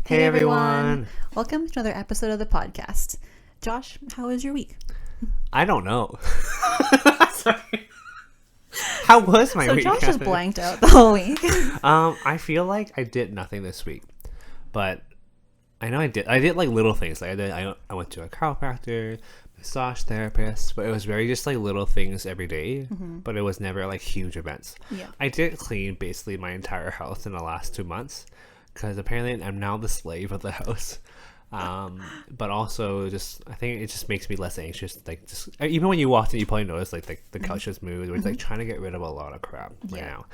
Hey everyone! Welcome to another episode of the podcast. Josh, how was your week? I don't know. Sorry. How was my week? So Josh just blanked out the whole week. I feel like I did nothing this week, but I know I did. I did like little things. Like I went to a chiropractor, massage therapist, but it was very just like little things every day, but it was never like huge events. Yeah. I did clean basically my entire house in the last 2 months because apparently I'm now the slave of the house. But also just I think it just makes me less anxious. Like just even when you walk in, you probably notice like the couch is moved. We're like trying to get rid of a lot of crap right now.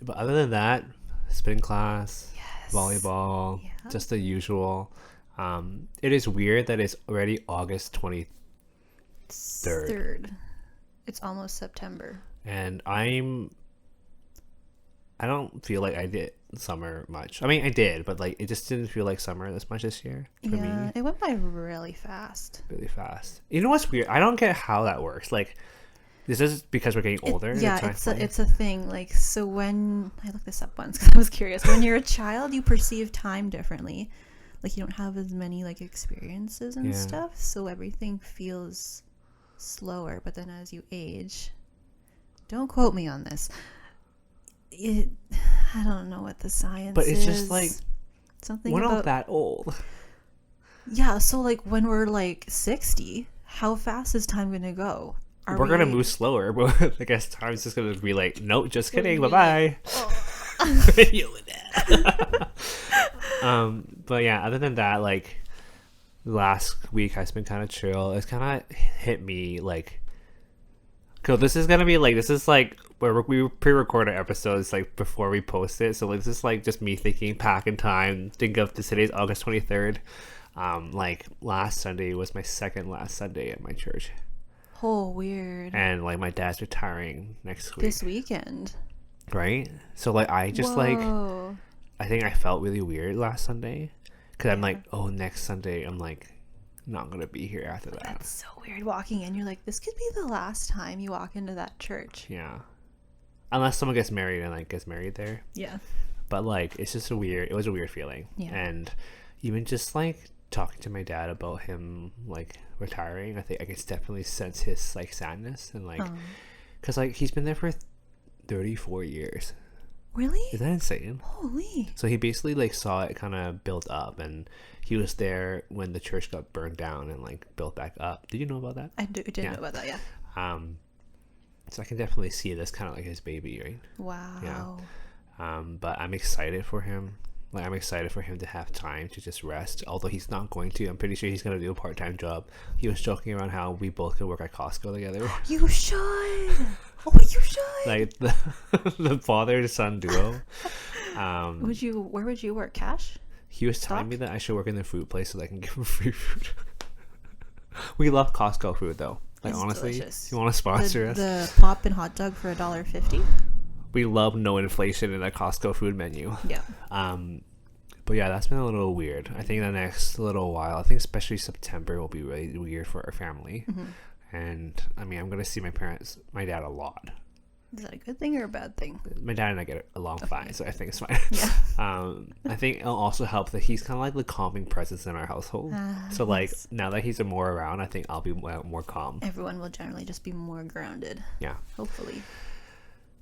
But other than that, spin class, volleyball, just the usual. It is weird that it's already August 23rd. It's almost September. And I don't feel like I did summer much. I mean, I did, but like it just didn't feel like summer this much this year for me. It went by really fast. Really fast. You know what's weird? I don't get how that works. Like, this is because we're getting older. It's a thing. Like, so when I looked this up once because I was curious. When you're a child, you perceive time differently. Like, you don't have as many like experiences and stuff, so everything feels slower. But then as you age, don't quote me on this. I don't know what the science is. But it's just like something we're about, not that old. Yeah, so like when we're like 60, how fast is time gonna go? We're gonna move slower, but I guess time's just gonna be like, nope, just kidding, bye bye. But yeah, other than that, like last week has been kind of chill. It's kind of hit me like, cool. This is like where we pre-recorded episodes like before we post it. So like, this is like just me thinking back in time. Think of today's August 23rd. Like last Sunday was my second last Sunday at my church. Oh, weird. And like my dad's retiring next week. This weekend. Right? So like I just like I think I felt really weird last Sunday because I'm like, oh, next Sunday I'm like not gonna be here after that. That's so weird. Walking in, you're like, this could be the last time you walk into that church. Yeah. Unless someone gets married and like gets married there. Yeah. But like it's just it was a weird feeling. Yeah. And even just like talking to my dad about him like retiring, I think I can definitely sense his like sadness and like because like he's been there for 34 years. Really? Is that insane? Holy. So he basically like saw it kind of build up, and he was there when the church got burned down and like built back up. Did you know about that? I did know about that, yeah. So I can definitely see this kind of like his baby, right? Wow. Yeah. But I'm excited for him. Like I'm excited for him to have time to just rest. Although he's not going to. I'm pretty sure he's gonna do a part-time job. He was joking around how we both could work at Costco together. You should. Oh, you should. Like the father-son duo. Where would you work? Cash? He was telling me that I should work in the food place so that I can give him free food. We love Costco food though. Like it's honestly, delicious. you want to sponsor us? The pop and hot dog for $1.50. We love no inflation in a Costco food menu. Yeah. But yeah, that's been a little weird. I think the next little while, I think especially September will be really weird for our family. And I mean, I'm gonna see my dad a lot. Is that a good thing or a bad thing? My dad and I get along fine, so I think it's fine. Yeah. I think it'll also help that he's kind of like the calming presence in our household. So like now that he's more around, I think I'll be more calm. Everyone will generally just be more grounded. Yeah. Hopefully.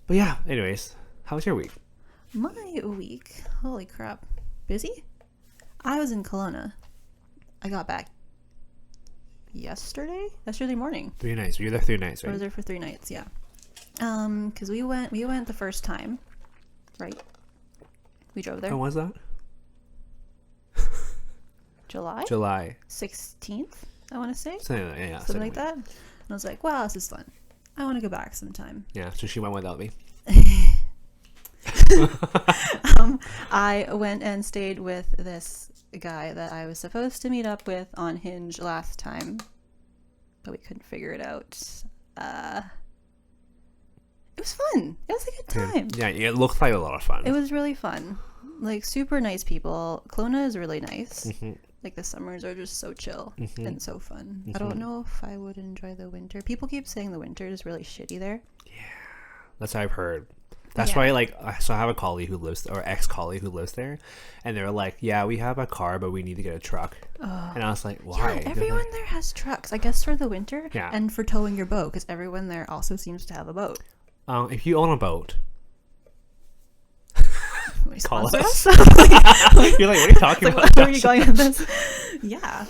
But yeah, anyways, how was your week? My week, holy crap. Busy? I was in Kelowna. I got back yesterday morning. 3 nights. You were there 3 nights, right? I was there for 3 nights, yeah. Because we went the first time, right? We drove there. When was that? July 16th, I want to say. Something like that. And I was like, wow, this is fun. I want to go back sometime. Yeah, so she went without me. I went and stayed with this guy that I was supposed to meet up with on Hinge last time, but we couldn't figure it out. It was fun. It was a good time. Yeah, it looked like a lot of fun. It was really fun. Like, super nice people. Kelowna is really nice. Like, the summers are just so chill and so fun. I don't know if I would enjoy the winter. People keep saying the winter is really shitty there. Yeah, that's what I've heard. That's Yeah. why, like, so I have a colleague who lives, or ex-colleague who lives there, and they're like, yeah, we have a car, but we need to get a truck. And I was like, why? Yeah, They're everyone like, there has trucks. I guess for the winter Yeah. and for towing your boat, because everyone there also seems to have a boat. If you own a boat, Will you call sponsor us. us? You're like, what are you talking Like, about? where are you going with this? Yeah.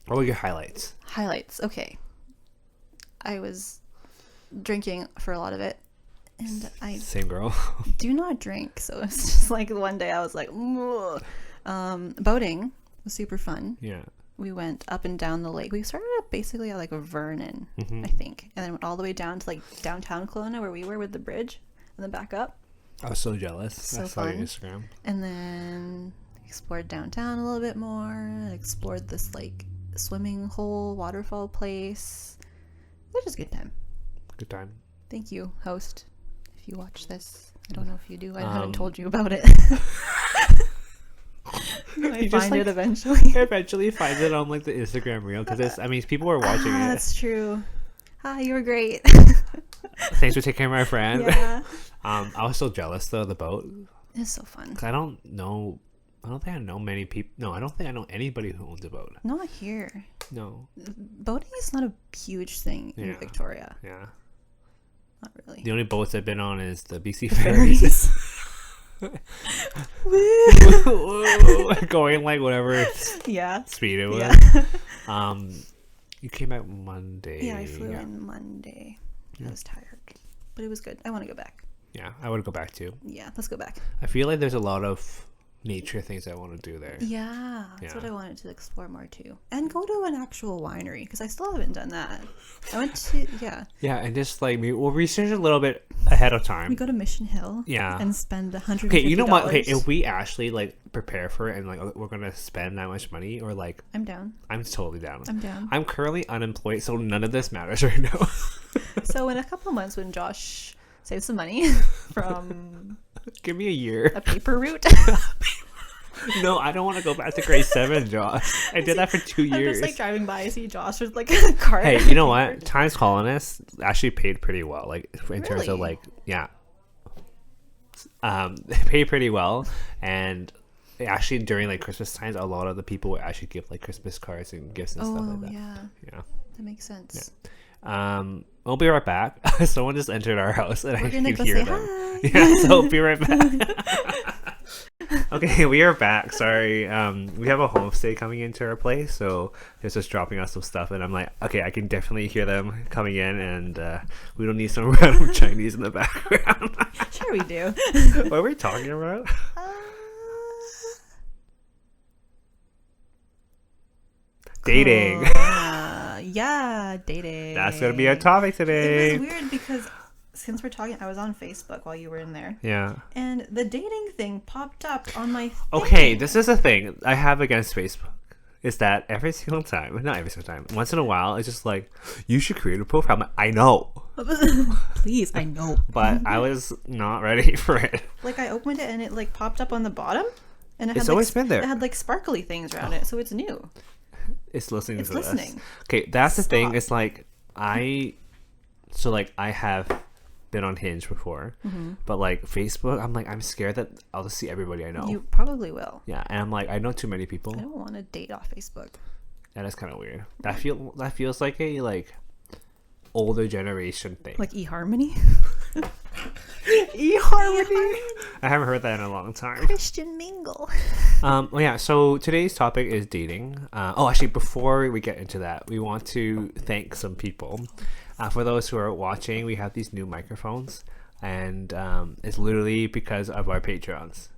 What were your highlights? Highlights. Okay. I was drinking for a lot of it, and I Same girl. do not drink, so it's just like one day I was like, boating was super fun. Yeah. We went up and down the lake. We started up basically at like Vernon, Mm-hmm. I think, and then went all the way down to like downtown Kelowna where we were with the bridge, and then back up. I was so jealous. So I saw your fun. Instagram. And then explored downtown a little bit more. Explored this like swimming hole, waterfall place. It was just a good time. Good time. Thank you, host. If you watch this, I don't know if you do. I haven't Um, told you about it. I You just, find like, it eventually. Eventually find it on like the Instagram reel because I mean people are watching it. That's true. Hi, you were great. Thanks for taking care of my friend. Yeah. I was so jealous though of the boat It's so fun. because I don't think I know many people. No, I don't think I know anybody who owns a boat. Not here. No. Boating is not a huge thing in Yeah. Victoria. Yeah. Not really. The only boats I've been on is the BC Ferries. ferries. Going like whatever Yeah. speed it was. Yeah. You came back Monday. Yeah, I flew in Monday. I was tired, but it was good. I want to go back. Yeah, I would go back too. Yeah, let's go back. I feel like there's a lot of nature things I want to do there. Yeah, that's what Yeah. I wanted to explore more too. And go to an actual winery, because I still haven't done that. I went to, Yeah, and just like we'll research a little bit ahead of time. we go to Mission Hill. Yeah. And spend $150. Okay, you know what? Okay, if we actually like prepare for it and like we're gonna spend that much money, or like I'm down. I'm totally down. I'm down. I'm currently unemployed, so none of this matters right now. So in a couple of months when Josh saves some money from Give me a year. a paper route, No, I don't want to go back to grade 7, Josh. I did that for 2 I'm years. just like driving by, I see Josh with like a cart. Hey, you know what? Times Colonists actually paid pretty well. Like in terms of Really? like, yeah, they paid pretty well, and actually during like Christmas times, a lot of the people would actually give like Christmas cards and gifts and stuff Oh like that. yeah, Yeah. that makes sense. We'll be right back. Someone just entered our house, and We're I gonna can go hear say them. hi. Yeah, so we'll be right back. Okay, we are back. Sorry, we have a homestay coming into our place, so they're just dropping us some stuff, and I'm like, okay, I can definitely hear them coming in, and we don't need some random Chinese in the background. Sure we do. What are we talking about? Dating. Yeah, dating. That's gonna be our topic It today. was weird because since we're talking, I was on Facebook while you were in there, Yeah. and the dating thing popped up on my thing. Okay, this is a thing I have against Facebook. Is that every single time, not every single time, once in a while, it's just like, you should create a profile. I'm like, I know, Please, I know. but I was not ready for it. Like I opened it and it like popped up on the bottom, and it It's had always like, been there. It had like sparkly things around it, so it's new. It's listening It's to us. listening. Okay, that's the thing. Stop. It's like, I have been on Hinge before, but like Facebook, I'm like, I'm scared that I'll just see everybody I know. You probably will. Yeah, and I'm like, I know too many people. I don't want to date off Facebook. That is kind of weird. That feels like a like older generation thing. Like eHarmony. eHarmony. I haven't heard that in a long time. Christian mingle. Well, yeah. So today's topic is dating. Actually, before we get into that, we want to thank some people. For those who are watching, we have these new microphones, and it's literally because of our Patreons.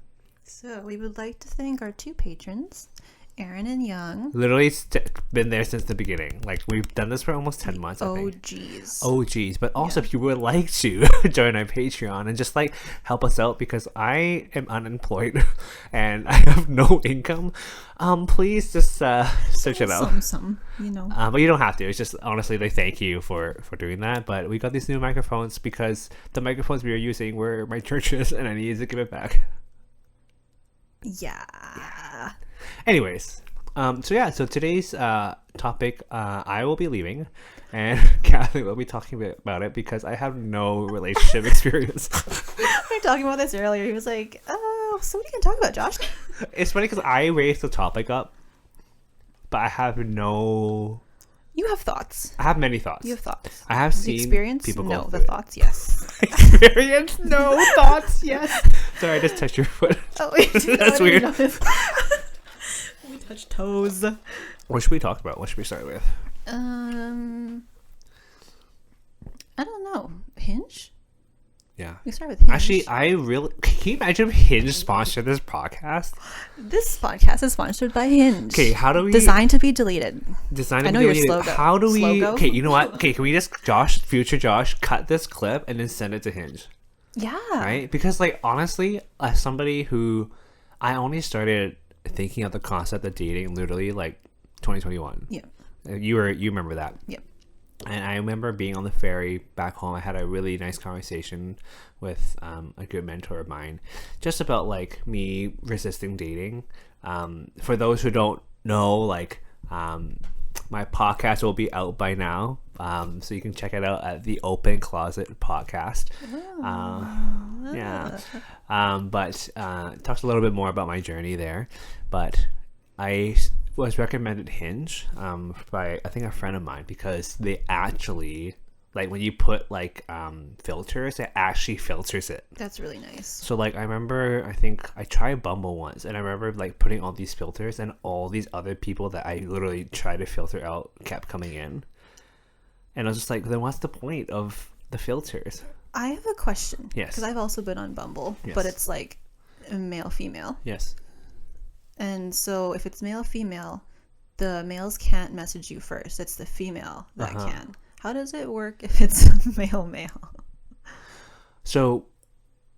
So we would like to thank our two patrons, Aaron and Young. Literally, it's been there since the beginning. Like, we've done this for almost 10 months, I think. OGs. Oh geez, but also if you would like to join our Patreon and just like help us out, because I am unemployed and I have no income, please just search it out. Some, you know. But you don't have to. It's just honestly they thank you for doing that. But we got these new microphones because the microphones we were using were my church's, and I needed to give it back. Yeah. Anyways, So today's topic, I will be leaving, and Kathy will be talking about it because I have no relationship experience. We were talking about this earlier. He was like, "Oh, so what are you gonna talk about, Josh?" It's funny because I raised the topic up, but I have no. You have thoughts. I have many thoughts. You have thoughts. I have The seen experience? people No. go The through thoughts? Yes. it. Experience? No thoughts? Yes. Sorry, I just touched your foot. Oh, wait. That's weird. We touch toes. What should we talk about? What should we start with? I don't know. Hinge? Yeah. We start with Hinge. Actually, can you imagine if Hinge sponsored this podcast? This podcast is sponsored by Hinge. Okay, how do we Designed to be deleted. design? I know your slogan. How do we? Slogo? Okay, you know what? Okay, can we just future Josh, cut this clip and then send it to Hinge, Yeah. right? Because like honestly, as somebody who, I only started thinking of the concept of dating literally like 2021. Yeah. You remember that? Yeah. And I remember being on the ferry back home. I had a really nice conversation with a good mentor of mine, just about like me resisting dating. For those who don't know, like my podcast will be out by now, so you can check it out at the Open Closet Podcast. Yeah, but talks a little bit more about my journey there. But I was recommended Hinge by I think a friend of mine because they actually, like, when you put like filters, it actually filters it. That's really nice. So like I remember, I think I tried Bumble once, and I remember like putting all these filters, and all these other people that I literally tried to filter out kept coming in, and I was just like, then what's the point of the filters? I have a question. Yes. Because I've also been on Bumble, Yes. but it's like male female. Yes. And so if it's male female, the males can't message you first. It's the female that can. How does it work if it's male male? So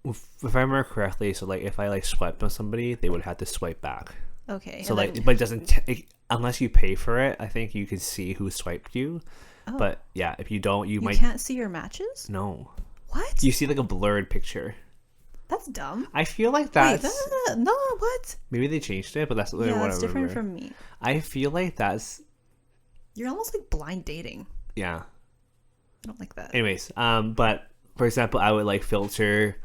if I remember correctly, so like if I like swiped on somebody, they would have to swipe back. Okay. So and like, then- but it doesn't unless you pay for it. I think you can see who swiped you. Oh. But yeah, if you don't, you you might can't see your matches? no. What? You see like a blurred picture. That's dumb. I feel like Wait, that's no, what? maybe they changed it, but that's literally Yeah, what that's I different remember. from me. I feel like that's You're almost like blind dating. yeah. I don't like that. Anyways, but for example, I would like filter.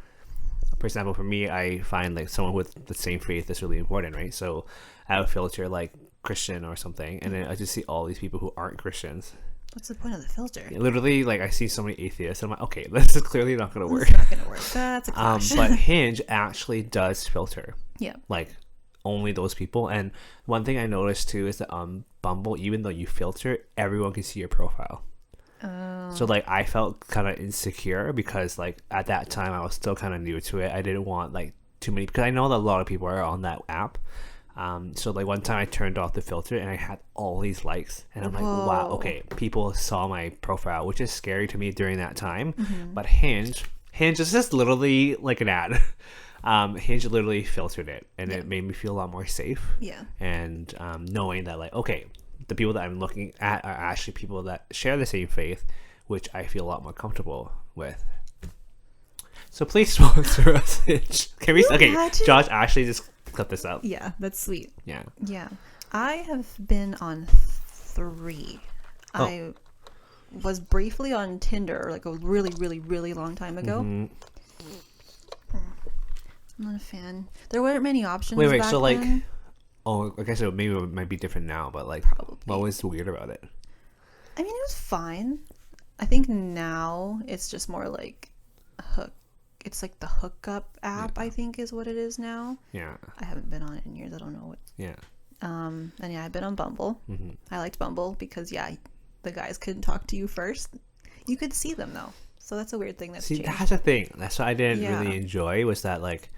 For example, for me, I find like someone with the same faith is really important, right? So I would filter like Christian or something, and then I just see all these people who aren't Christians. What's the point of the filter? Literally, like I see so many atheists, and I'm like, okay, this is clearly not going to work. It's not gonna work. That's a clash. But Hinge actually does filter, yeah. like only those people. And one thing I noticed too is that on Bumble, even though you filter, everyone can see your profile. So like I felt kind of insecure because like at that time I was still kind of new to it. I didn't want like too many, because I know that a lot of people are on that app. So like one time I turned off the filter and I had all these likes, and I'm like, wow, okay, people saw my profile, which is scary to me during that time. But Hinge is just literally like an ad. Hinge literally filtered it, and it made me feel a lot more safe. Yeah. And knowing that like, okay, the people that I'm looking at are actually people that share the same faith, which I feel a lot more comfortable with. So please sponsor us, Hinge. Can we? Okay, imagine? Josh, actually just clip this up. Yeah, that's sweet. Yeah. Yeah. I have been on 3. Oh. I was briefly on Tinder like a really, really, really long time ago. Mm-hmm. I'm not a fan. There weren't many options. Wait, back so like, then. oh, I guess maybe it might be different now, but like, Probably. what was weird about it? I mean, it was fine. I think now it's just more like a hook. It's like the hookup app, I think is what it is now. Yeah. I haven't been on it in years. I don't know what. Yeah. And yeah, I've been on Bumble. Mm-hmm. I liked Bumble because the guys couldn't talk to you first. You could see them though, so that's a weird thing that's See, changed. that's the thing. That's what I didn't Yeah. really enjoy, was that like,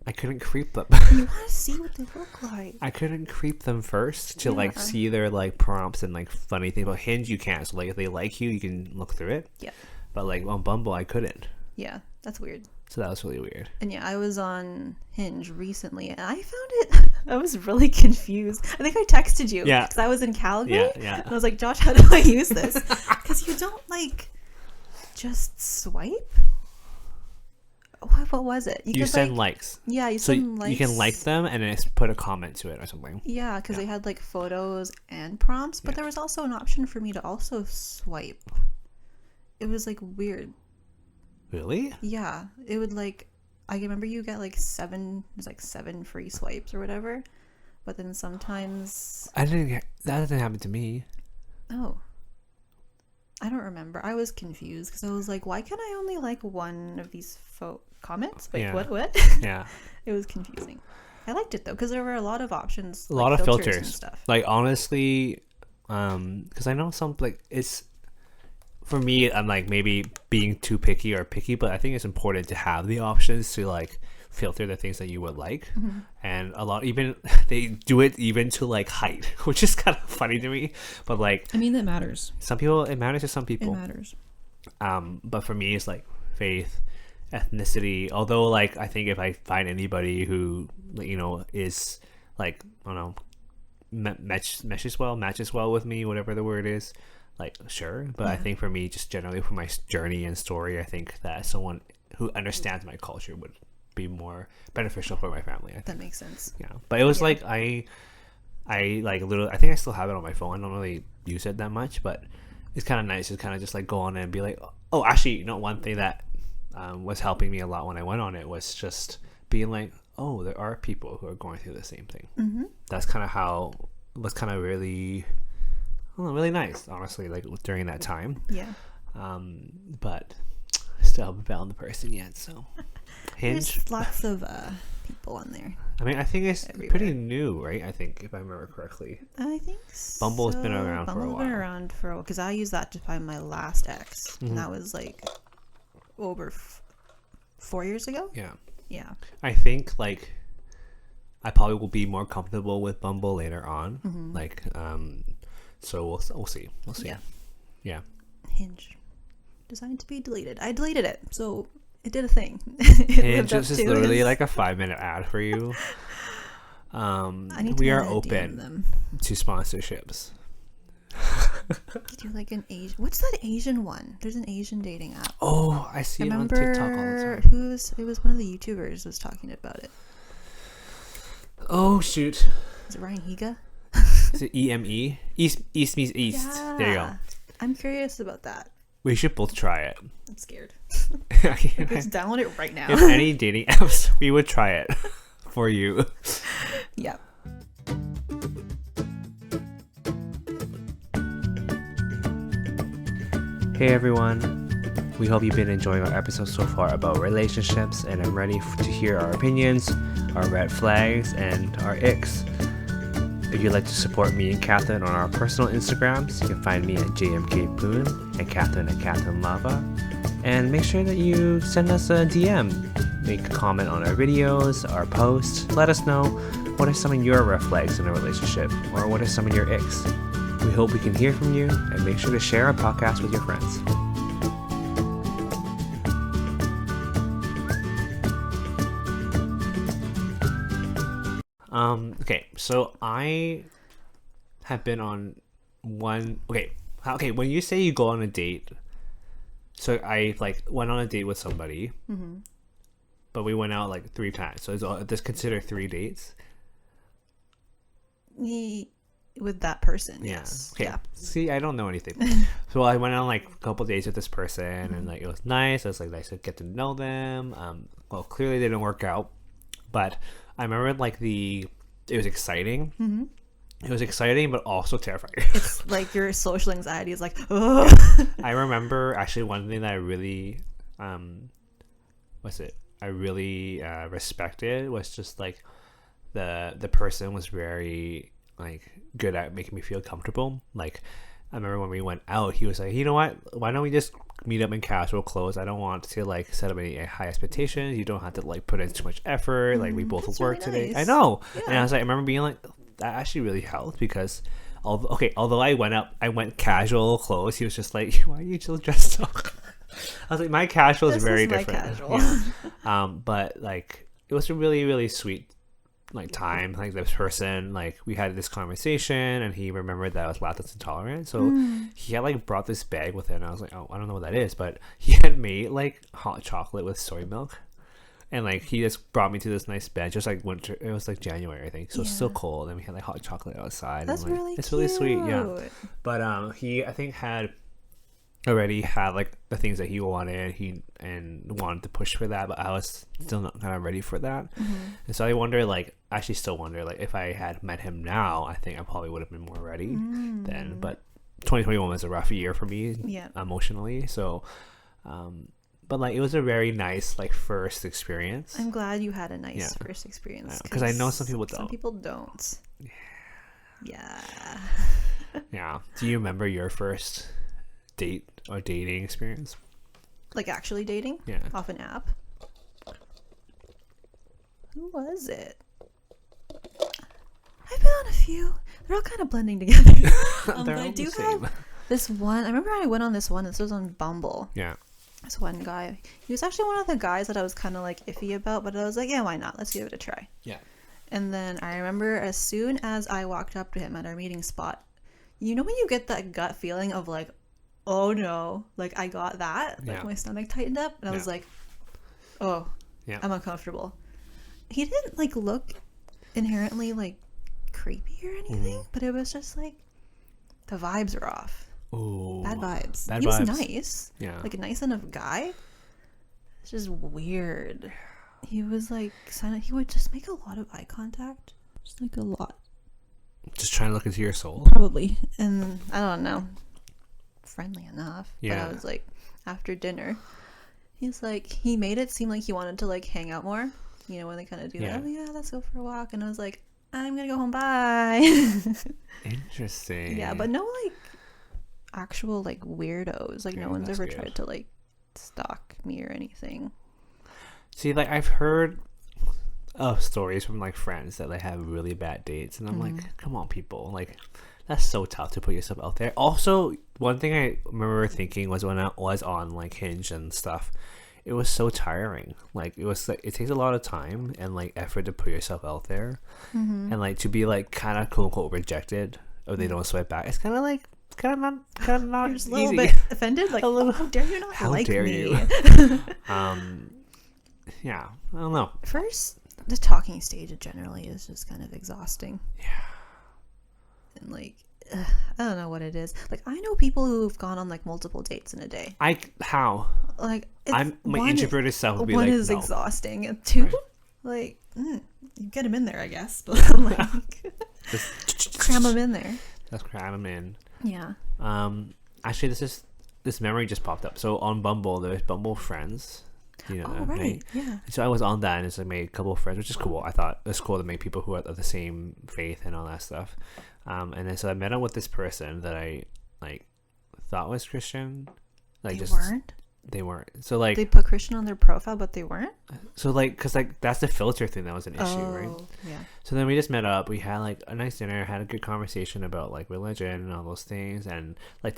I couldn't creep them. You want to see what they look like. I couldn't creep them first to like Yeah. see their like prompts and like funny things. About Hinge, you can't. So like, if they like you, you can look through it. Yeah, But like on Bumble, I couldn't. yeah, that's weird. So that was really weird. And yeah, I was on Hinge recently, and I found it. I was really confused. I think I texted you. Yeah. Because I was in Calgary. Yeah, yeah. And I was like, Josh, how do I use this? Because you don't like just swipe. what was it? You could, send likes. Yeah, you So send likes. you can like them and then put a comment to it or something. Yeah, because they had like photos and prompts, but there was also an option for me to also swipe. It was like weird. Really? Yeah, it would like, I remember you get like 7 free swipes or whatever, but then sometimes That didn't happen to me. oh, I don't remember. I was confused because I was like, why can I only like one of these comments? Like, Yeah. what? Yeah. It was confusing. I liked it though because there were a lot of options, A lot of filters and stuff. Like honestly, because I know some like it's for me. I'm like maybe being too picky or picky, but I think it's important to have the options to like filter the things that you would like. And a lot even they do it even to like height, which is kind of funny to me, but like I mean, that matters. some people, it matters to some It people. matters. But for me it's like faith, ethnicity. Although like I think if I find anybody who is like I don't know matches well with me, whatever the word is, like sure. But I think for me, just generally for my journey and story, I think that someone who understands my culture would be more beneficial for my family, I think. That makes sense. Yeah, but it was like I like literally, I think I still have it on my phone. I don't really use it that much, but it's kind of nice to kind of just like go on it and be like, oh, actually, one thing that was helping me a lot when I went on it was just being like, oh, there are people who are going through the same thing. That's kind of how was kind of really, I don't know, really nice, honestly, like during that time. Yeah. But I still haven't found the person yet, so Hinge. There's lots of people on there. I mean, I think it's pretty new, right? I think, if I remember correctly. I think so. Bumble's been around for a Bumble's while. been around for a while because I used that to find my last ex, and that was like over 4 years ago. Yeah. Yeah. I think like I probably will be more comfortable with Bumble later on. Like, so we'll see. We'll see. Yeah. Yeah. Hinge, designed to be deleted. I deleted it, so it did a thing. Hinge is just literally like a 5-minute ad for you. I need to We are DM open them. to sponsorships. Do like an Asian. What's that Asian one? There's an Asian dating app. Oh, I see I it on remember TikTok all the time. it was one of the YouTubers was talking about it. Oh shoot. Is it Ryan Higa? Is it EME? East means East. Yeah. There you go. I'm curious about that. We should both try it. I'm scared. If Let's download it right now. any dating apps, we would try it for you. Yeah. Hey everyone, we hope you've been enjoying our episode so far about relationships, and I'm ready to hear our opinions, our red flags, and our icks. If you'd like to support me and Catherine on our personal Instagrams, you can find me at JMKPoon and Catherine at CatherineLava. And make sure that you send us a DM. Make a comment on our videos, our posts. Let us know what are some of your red flags in a relationship, or what are some of your icks. We hope we can hear from you, and make sure to share our podcast with your friends. Okay, so I have been on one. Okay. When you say you go on a date, so I like went on a date with somebody, but we went out like 3 times. So is this considered 3 dates? With that person, Yeah. yes. Okay. Yeah. See, I don't know anything. So I went on like a couple dates with this person, and like it was nice. It was like nice to get to know them. Well, clearly they didn't work out, but I remember like it was exciting. It was exciting, but also terrifying. It's like your social anxiety is like, oh. I remember actually one thing that I really, respected was just like the person was very like good at making me feel comfortable. Like I remember when we went out, he was like, you know what, why don't we just meet up in casual clothes? I don't want to like set up any high expectations. You don't have to like put in too much effort. Like we both that's work really today. nice. I know. Yeah. And I was like, I remember being like, that actually really helped, because although I went casual clothes, he was just like, why are you still dressed up? I was like, my casual is This very is my different. casual. Yeah. But like it was a really, really sweet like time. Like this person, like we had this conversation, and he remembered that I was lactose intolerant, so he had like brought this bag with him, and I was like, oh, I don't know what that is, but he had made like hot chocolate with soy milk. And like he just brought me to this nice bed, just like winter. It was like January, I think, so it's still Yeah. cold, and we had like hot chocolate outside. That's and, like, really it's cute. really sweet, yeah. But he, I think, had already had like the things that he wanted, and wanted to push for that, but I was still not kind of ready for that. And so I wonder, like, I actually still wonder, like, if I had met him now, I think I probably would have been more ready then. But 2021 was a rough year for me, emotionally. So, but like it was a very nice like first experience. I'm glad you had a nice first experience, because I know some people don't. Some people don't. Yeah. Yeah. Do you remember your first date or dating experience? Like actually dating? Yeah. Off an app? Who was it? I've been on a few. They're all kind of blending together. They're I all do the same. have this one. I remember I went on this one. This was on Bumble. Yeah. This one guy. He was actually one of the guys that I was kind of like iffy about, but I was like, yeah, why not? Let's give it a try. Yeah. And then I remember as soon as I walked up to him at our meeting spot, you know when you get that gut feeling of like, oh no, like I got that? Like my stomach tightened up and I was like, oh, I'm uncomfortable. He didn't like look inherently like creepy or anything, but it was just like the vibes were off. Ooh, bad vibes. Bad He vibes. was nice. Yeah. Like a nice enough guy. It's just weird. He was like silent. He would just make a lot of eye contact. Just like a lot. Just trying to look into your soul. Probably. And I don't know. Friendly enough. Yeah. But I was like, after dinner, he's like, he made it seem like he wanted to like hang out more. You know, when they kind of do that. Oh yeah, let's go for a walk. And I was like, I'm gonna go home. Bye. Interesting. Yeah, but no like actual like weirdos. Like no one's ever tried to like stalk me or anything. See, like I've heard of stories from like friends that they have really bad dates, and I'm like, come on, people, like that's so tough to put yourself out there. Also, one thing I remember thinking was when I was on like Hinge and stuff, it was so tiring. Like it was like it takes a lot of time and like effort to put yourself out there, and like to be like kind of quote unquote rejected or they don't swipe back. It's kind of not You're just a little easy. bit offended, like, oh, how dare you not like dare me? you? Yeah, I don't know. First, the talking stage generally is just kind of exhausting. Yeah. And like, I don't know what it is. Like, I know people who've gone on like multiple dates in a day. How? Like, My introverted self would be one like, is no. exhausting, and two, like, you get them in there, I guess. But I'm like, Just cram them in there. Let's cram them in. Yeah. Actually, this memory just popped up. So on Bumble, there's Bumble Friends. You know, Oh, right. Yeah. So I was on that, and it's like made a couple of friends, which is cool. I thought it was cool to make people who are of the same faith and all that stuff. And then so I met up with this person that I like thought was Christian. Like They weren't. So like they put Christian on their profile, but they weren't. So like, cause like that's the filter thing that was an issue, right? Yeah. So then we just met up. We had like a nice dinner, had a good conversation about like religion and all those things, and like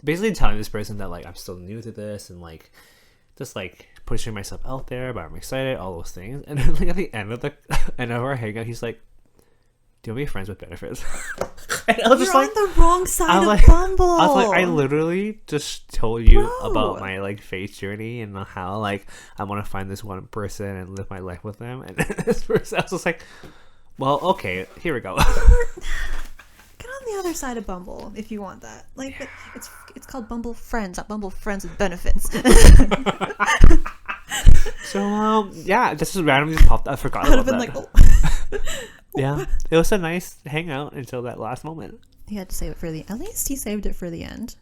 basically telling this person that like I'm still new to this, and like just like pushing myself out there, but I'm excited, all those things. And then like at the end of our hangout, he's like, "Do you want to be friends with benefits?" And I was You're just like, on the wrong side of like, Bumble. I was like, I literally just told you Bro. about my like faith journey and how like I want to find this one person and live my life with them. And this person, I was just like, well, okay, here we go. Get on the other side of Bumble if you want that. Like, it's called Bumble Friends, not Bumble Friends with Benefits. So yeah, this just randomly just popped. I forgot I would about have been that. like, oh. Yeah, it was a nice hangout until that last moment. He had to save it for at least he saved it for the end.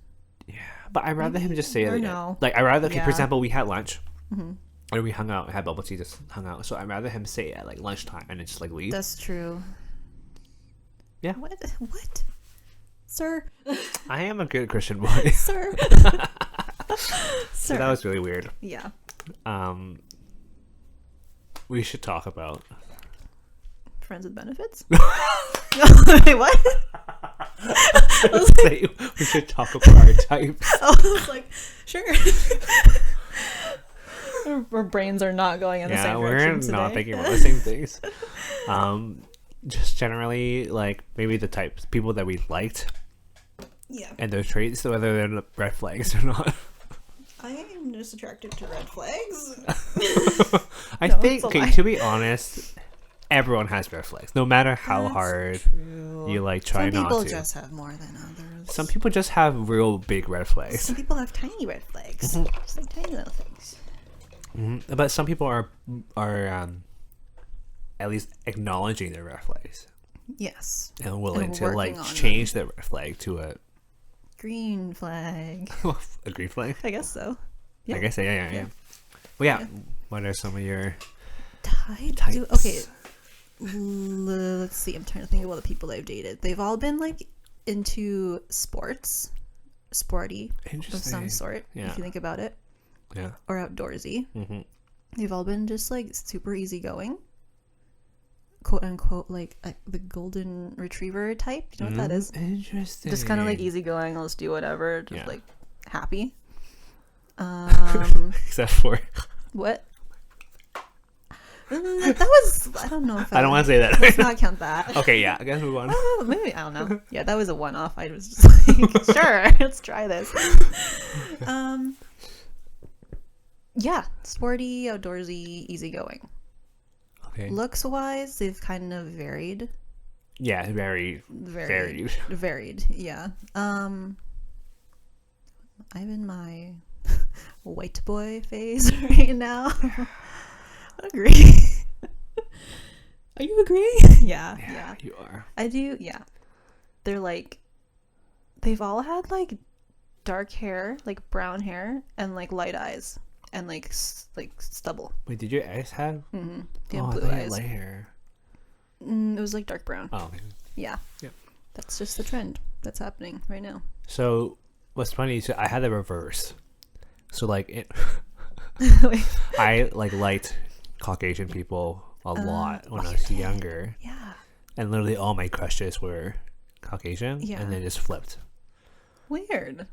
Yeah, but I'd rather him just say it. No. Like, I'd rather, for Yeah. example, we had lunch. And we hung out, had bubble tea, just hung out. So I'd rather him say it at like lunchtime and then just like leave. That's true. Yeah. What? Sir? I am a good Christian boy. Sir? So that was really weird. Yeah. We should talk about Friends with Benefits? Wait, what? say we should talk about our types. I was like, sure. Our brains are not going in the same direction we're today. not thinking about the same things. Just generally, like maybe the types people that we liked Yeah. and their traits, whether they're red flags or not. I am just attracted to red flags. I No, think, it's a okay, lie. to be honest, everyone has red flags, no matter how That's hard true. you like try Some not people to. just have more than others. Some people just have real big red flags. Some people have tiny red flags. Just like tiny little things. But some people are at least acknowledging their red flags Yes. and willing And to working like on them. change their red flag to a Green flag. a green flag. I guess so. I guess yeah. Yeah. Well, yeah. What are some of your Types. types? Okay. Let's see. I'm trying to think of all the people I've dated. They've all been like into sports, sporty of Interesting. some sort. Yeah. If you think about it, Yeah. or outdoorsy. Mm-hmm. They've all been just like super easygoing, quote unquote, like the golden retriever type. You know what that is? Interesting. Just kind of like easygoing. I'll just do whatever. Just Yeah. like happy. Except for What? That was, I don't know if I don't want to say that. let's not count that. Okay, yeah. I guess move on. Oh, maybe, I don't know. Yeah, that was a one-off. I was just like, sure, let's try this. Yeah, sporty, outdoorsy, easygoing. Okay. Looks wise, they've kind of varied. Yeah, Varied, yeah. I'm in my white boy phase right now. I agree. Are you agreeing? Yeah. You are. I do, yeah. They're like, they've all had like dark hair, like brown hair, and like light eyes, and like stubble. Wait, did your ex have? Mm-hmm. They have Oh, blue they had eyes. light hair. It was like dark brown. Oh, okay. Yeah. Yep. That's just the trend that's happening right now. So what's funny is I had the reverse. So like Wait. I like liked Caucasian people a lot when I was younger, Yeah. and literally all my crushes were Caucasian, Yeah. and then just flipped. Weird.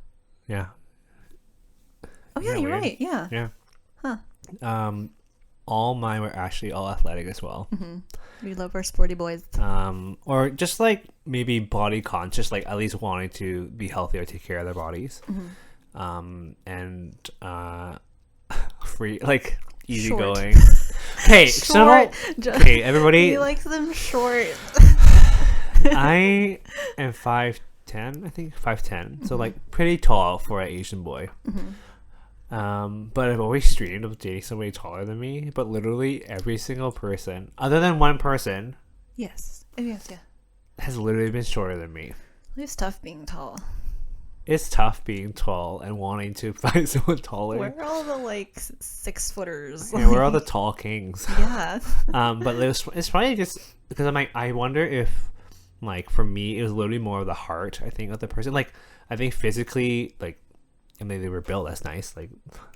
Yeah, Oh yeah, Isn't that you're weird? right. Yeah. yeah. Huh. All mine were actually all athletic as well. We love our sporty boys. Or just like maybe body conscious, like at least wanting to be healthy or take care of their bodies. And free, like easygoing. Okay, Short. so okay, everybody. He likes them short. I am 5'10", I think 5'10", so like pretty tall for an Asian boy. But I've always dreamed of dating somebody taller than me. But literally every single person, other than one person, Yes. Oh, yes, yeah. has literally been shorter than me. It's tough being tall. It's tough being tall and wanting to find someone taller. Where are all the like 6-footers? Yeah, we're all the tall kings. Yeah. But it's probably just because I'm like, I wonder if, like, for me, it was literally more of the heart, I think, of the person. Like, I think physically, like, I mean, they were built, that's nice, like,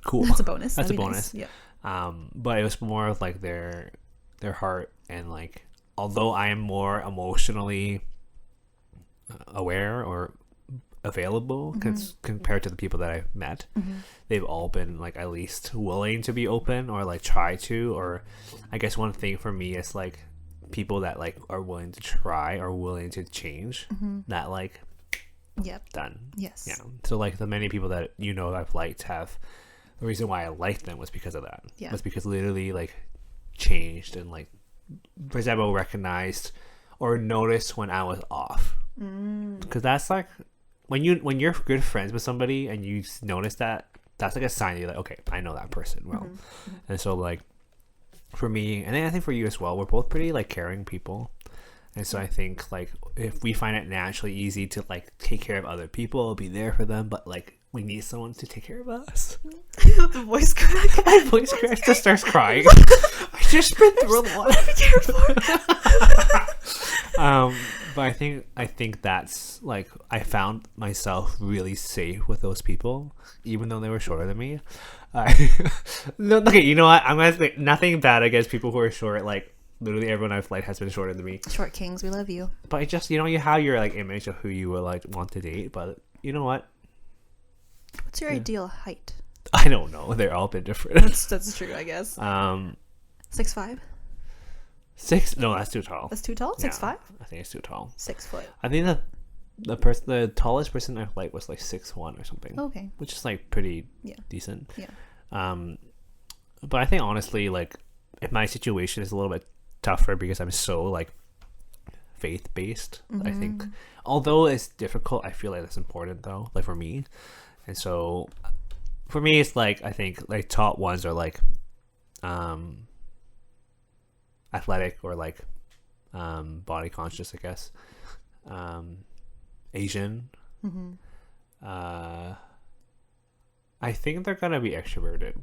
cool. That's a bonus. That's That'd a be bonus. Nice. Yeah. But it was more of like their heart, and like, although I am more emotionally aware or available compared to the people that I've met, they've all been like at least willing to be open or like try to. Or I guess one thing for me is like people that like are willing to try or willing to change, not like Yep. done. Yes. Yeah. So like the many people that I've liked have, the reason why I liked them was because of that. Yeah. Was because literally like changed and like, for example, recognized or noticed when I was off. Because that's like when you're good friends with somebody and you notice that, that's like a sign that you're like, okay, I know that person well. And so like for me, and then I think for you as well, we're both pretty like caring people. And so I think like if we find it naturally easy to like take care of other people, be there for them, but like we need someone to take care of us. The voice crack. My voice cracks, just starts crying. I just been through a lot. Be careful. But I think that's like I found myself really safe with those people, even though they were shorter than me. No, okay, you know what? I'm gonna say nothing bad against people who are short. Like literally everyone I've liked has been shorter than me. Short kings, we love you. But I just, you have your like image of who you would like want to date. But you know what? What's your ideal height? I don't know. They're all been different. That's true, I guess. 6'5"? 6? No, that's too tall. That's too tall. 6'5"? I think it's too tall. 6 foot. I think the tallest person I've liked was like 6'1" or something. Okay. Which is like pretty Yeah. decent. Yeah. But I think honestly, like my situation is a little bit tougher because I'm so like faith based. I think, although it's difficult, I feel like that's important though, like for me. And so for me, it's like I think like top ones are like athletic or like body conscious, I guess. Asian. I think they're gonna be extroverted.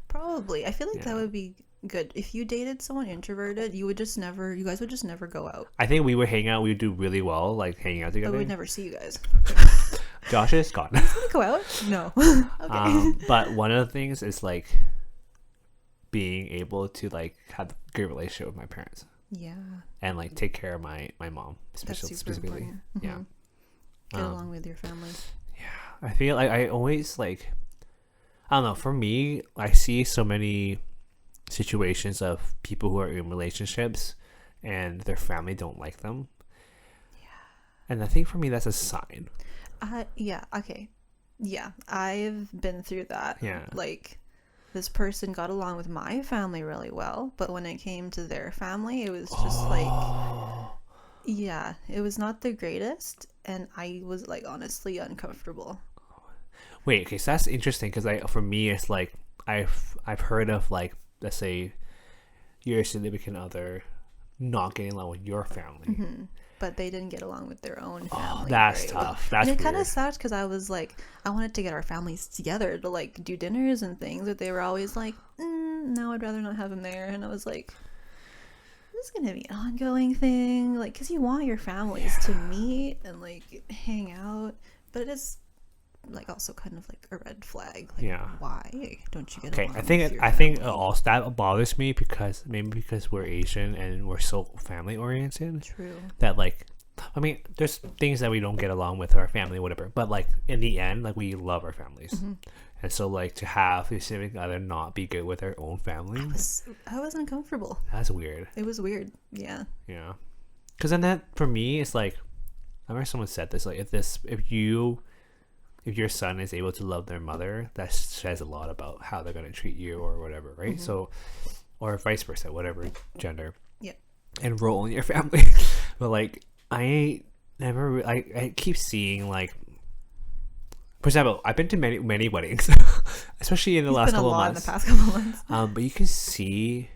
Probably. I feel like that would be good. If you dated someone introverted, you guys would just never go out. I think we would hang out. We would do really well, like hanging out together. But we would never see you guys. Josh is gone. Go out? No. Okay. But one of the things is like being able to like have a good relationship with my parents. Yeah. And like take care of my mom, specifically. Important. Yeah. Get along with your family. Yeah. I feel like I always like, I don't know, for me, I see so many situations of people who are in relationships and their family don't like them. Yeah. And I think for me that's a sign. Yeah, okay. Yeah, I've been through that. Yeah. Like, this person got along with my family really well, but when it came to their family, it was just like, yeah, it was not the greatest, and I was like honestly uncomfortable. Wait, okay, so that's interesting because for me it's like I've heard of like, let's say your significant other not getting along with your family, but they didn't get along with their own family. Oh, that's very tough. well. That's and it weird. kind of sucked because I was like, I wanted to get our families together to like do dinners and things, but they were always like, no, I'd rather not have them there. And I was like, this is gonna be an ongoing thing, like, because you want your families to meet and like hang out, but it is like also kind of like a red flag. Like, why don't you get along I think with your I think family? also that bothers me because we're Asian and we're so family oriented. True. That like, I mean, there's things that we don't get along with our family, whatever. But like in the end, like we love our families, and so like to have your significant other not be good with their own family, I was uncomfortable. that's weird. It was weird. Yeah. Yeah, because then that for me, it's like, I remember someone said this, like if your son is able to love their mother, that says a lot about how they're going to treat you or whatever, right? So, or vice versa, whatever gender and role in your family. But like, I keep seeing like, for example, I've been to many weddings, especially in the last couple of months. In the past couple of months. But you can see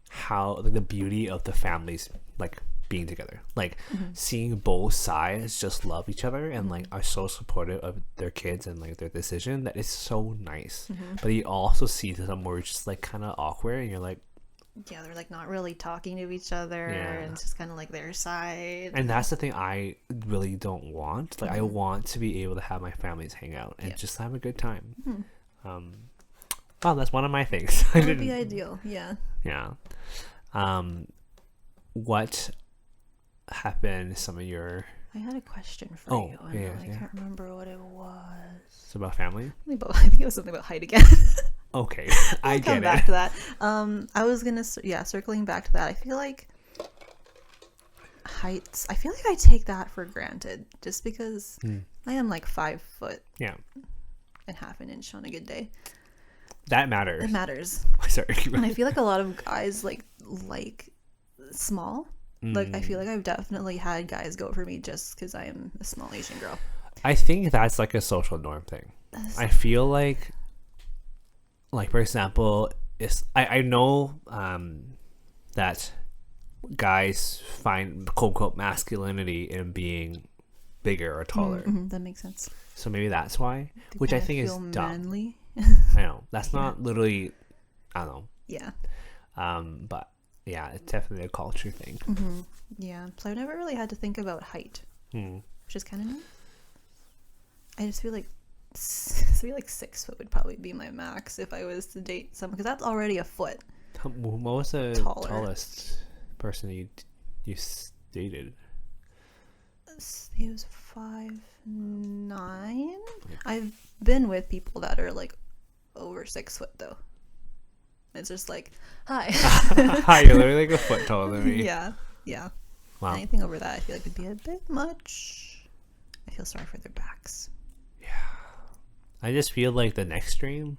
how like the beauty of the families like being together, like seeing both sides just love each other and like are so supportive of their kids and like their decision, that is so nice. But you also see some where it's just like kind of awkward and you're like, yeah, they're like not really talking to each other, and it's just kind of like their side. And that's the thing I really don't want. Like I want to be able to have my families hang out and just have a good time. Well, that's one of my things. That would be ideal. Yeah. What happened? Some of your I had a question for you. I can't remember what it was. It's about family. I think it was something about height again. Okay, I get come it. back to that. I was gonna circling back to that. I feel like heights. I feel like I take that for granted just because I am like 5 foot. Yeah. And half an inch on a good day. That matters. It matters. Sorry. And I feel like a lot of guys like small. Like I feel like I've definitely had guys go for me just because I am a small Asian girl. I think that's like a social norm thing. I feel like for example, I know that guys find quote unquote masculinity in being bigger or taller. That makes sense. So maybe that's why, which I think is dumb. Manly. I know that's not literally. I don't know. Yeah. But yeah, it's definitely a culture thing. Yeah. So I've never really had to think about height, which is kind of nice. I just feel like 6 foot would probably be my max if I was to date someone, because that's already a foot. What was the tallest person you dated? He was 5'9". I've been with people that are like over 6 foot though. It's just like, hi. Hi, you're literally like a foot taller than me. Yeah. Wow. Anything over that I feel like would be a bit much. I feel sorry for their backs. I just feel like the next stream,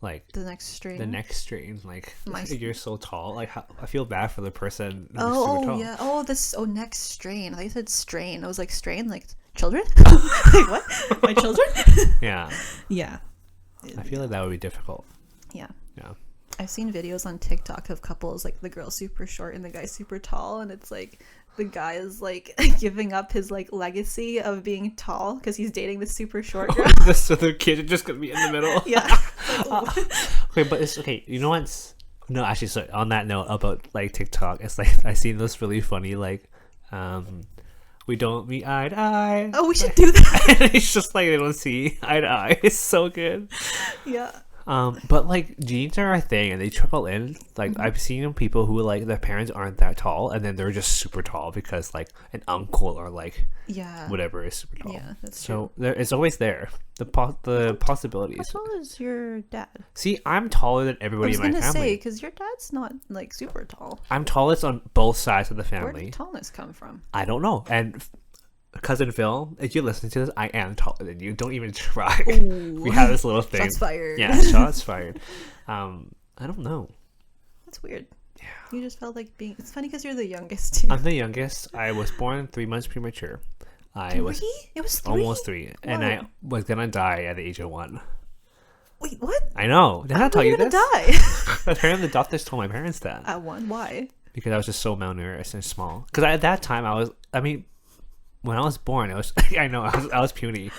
like The next strain. the next strain. Like My- you're so tall. Like I feel bad for the person who's super Oh tall. yeah. Next strain. I thought you said strain. I was like strain, like children. Like what? My children? Yeah. Yeah. I feel like that would be difficult. Yeah. Yeah. I've seen videos on TikTok of couples, like the girl's super short and the guy's super tall, and it's like the guy is like giving up his like legacy of being tall because he's dating the super short girl. So the kids are just gonna be in the middle. Yeah. Okay, but it's okay. You know what's no, actually, so on that note about like TikTok, it's like I seen this really funny like, we don't meet eye to eye. Oh, we should do that. And it's just like they don't see eye to eye. It's so good. Yeah. But like genes are a thing, and they triple in. Like I've seen people who like their parents aren't that tall, and then they're just super tall because like an uncle or like Yeah. whatever is super tall. Yeah, that's so there, it's always there. The How possibilities. tall is your dad? See, I'm taller than I everybody was in my gonna family. say because your dad's not like super tall. I'm tallest on both sides of the Where family. did tallness come from? I don't know. And cousin Phil, if you're listening to this, I am taller than you. Don't even try. Ooh. We have this little thing. Shots fired. Yeah, shots fired. I don't know. That's weird. Yeah. You just felt like being. It's funny because you're the youngest too. I'm the youngest. I was born 3 months premature. I was It was 3? almost 3, and I Whoa. was gonna die at the age of 1. Wait, what? I know. Did I not tell you gonna this? die. Apparently, the doctors told my parents that At 1? Why? because I was just so malnourished and small. Because at that time, when I was born, I was I was puny.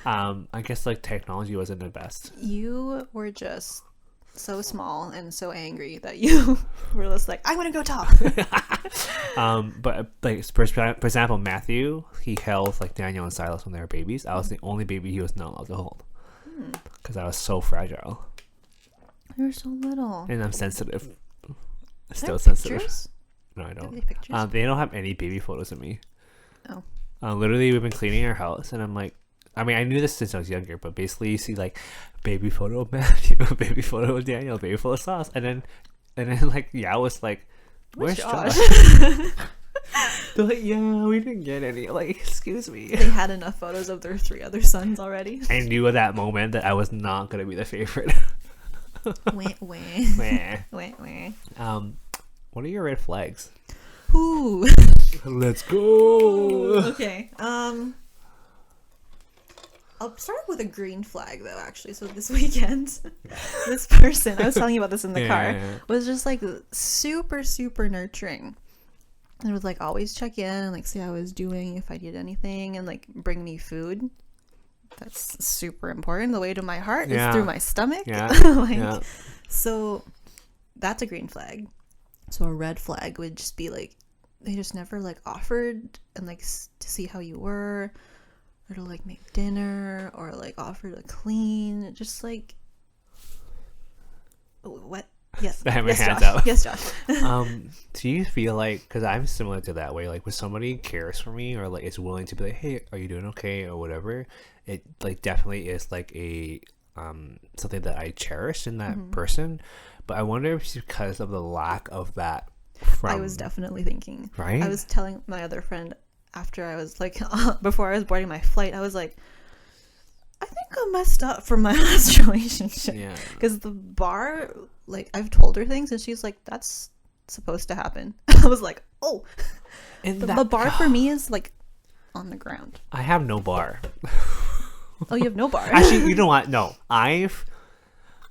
I guess like technology wasn't the best. You were just so small and so angry that you were just like, I want to go tall. But like for example, Matthew, he held like Daniel and Silas when they were babies. I was the only baby he was not allowed to hold because I was so fragile You're so little. and I'm sensitive. Is Still there sensitive. pictures? No, I Do you have don't. any pictures? They don't have any baby photos of me. Oh. Literally, we've been cleaning our house, and I'm like, I mean, I knew this since I was younger, but basically, you see like baby photo of Matthew, baby photo of Daniel, baby photo of Sauce, and then like I was like, where's Josh? They're like, yeah, we didn't get any. Like, excuse me. They had enough photos of their 3 other sons already. I knew at that moment that I was not gonna be the favorite. Wah, wah. Meh. Wah, wah. What are your red flags? Ooh. Let's go. Okay. I'll start with a green flag though, actually. So this weekend, this person, I was telling you about this in the car, was just like super, super nurturing. And would like always check in and like see how I was doing, if I needed anything, and like bring me food. That's super important. The way to my heart is through my stomach. Yeah. Like, so that's a green flag. So a red flag would just be like, they just never like offered and like to see how you were, or to like make dinner, or like offer to clean. Just like, what? Yes. I have my yes, hands Josh. out. Yes, Josh. Do you feel like, because I'm similar to that, where like when somebody cares for me or like is willing to be like, hey, are you doing okay or whatever, it like definitely is like a something that I cherish in that person. But I wonder if it's because of the lack of that from, I was definitely thinking. Right? I was telling my other friend after I was like, before I was boarding my flight, I was like, I think I messed up from my last relationship. Yeah. Because the bar, like, I've told her things and she's like, that's supposed to happen. I was like, oh. And The bar for me is like on the ground. I have no bar. Oh, you have no bar. Actually, you know what? No,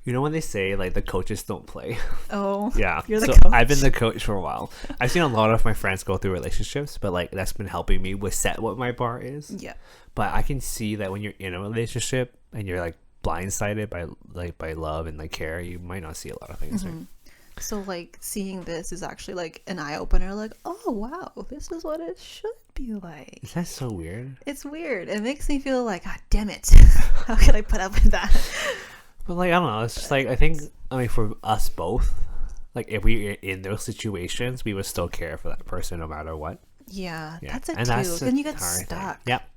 you know when they say like the coaches don't play? Oh, Yeah. you're the So coach. I've been the coach for a while. I've seen a lot of my friends go through relationships, but like that's been helping me with set what my bar is. Yeah. But I can see that when you're in a relationship and you're like blindsided by love and like care, you might not see a lot of things. Right? So like seeing this is actually like an eye opener. Like, oh wow, this is what it should be like. Is that so weird? It's weird. It makes me feel like, God damn it, how could I put up with that? But like I don't know. It's just like I mean for us both, like if we were in those situations, we would still care for that person no matter what. Yeah, Yeah. that's it And too. that's Then a you get hard thing. stuck. Yep.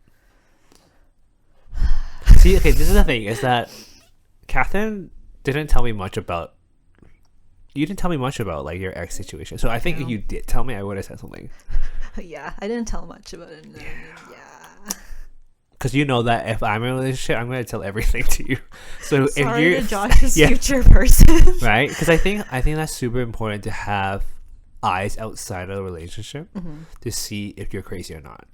See, okay, this is the thing, is that Catherine didn't tell me much about. You didn't tell me much about like your ex situation. So I think if you did tell me, I would have said something. Yeah, I didn't tell much about it. No, yeah. because you know that if I'm in a relationship, I'm going to tell everything to you. So Sorry if you're to Josh's yeah, future person. right? Because I think that's super important to have eyes outside of the relationship to see if you're crazy or not.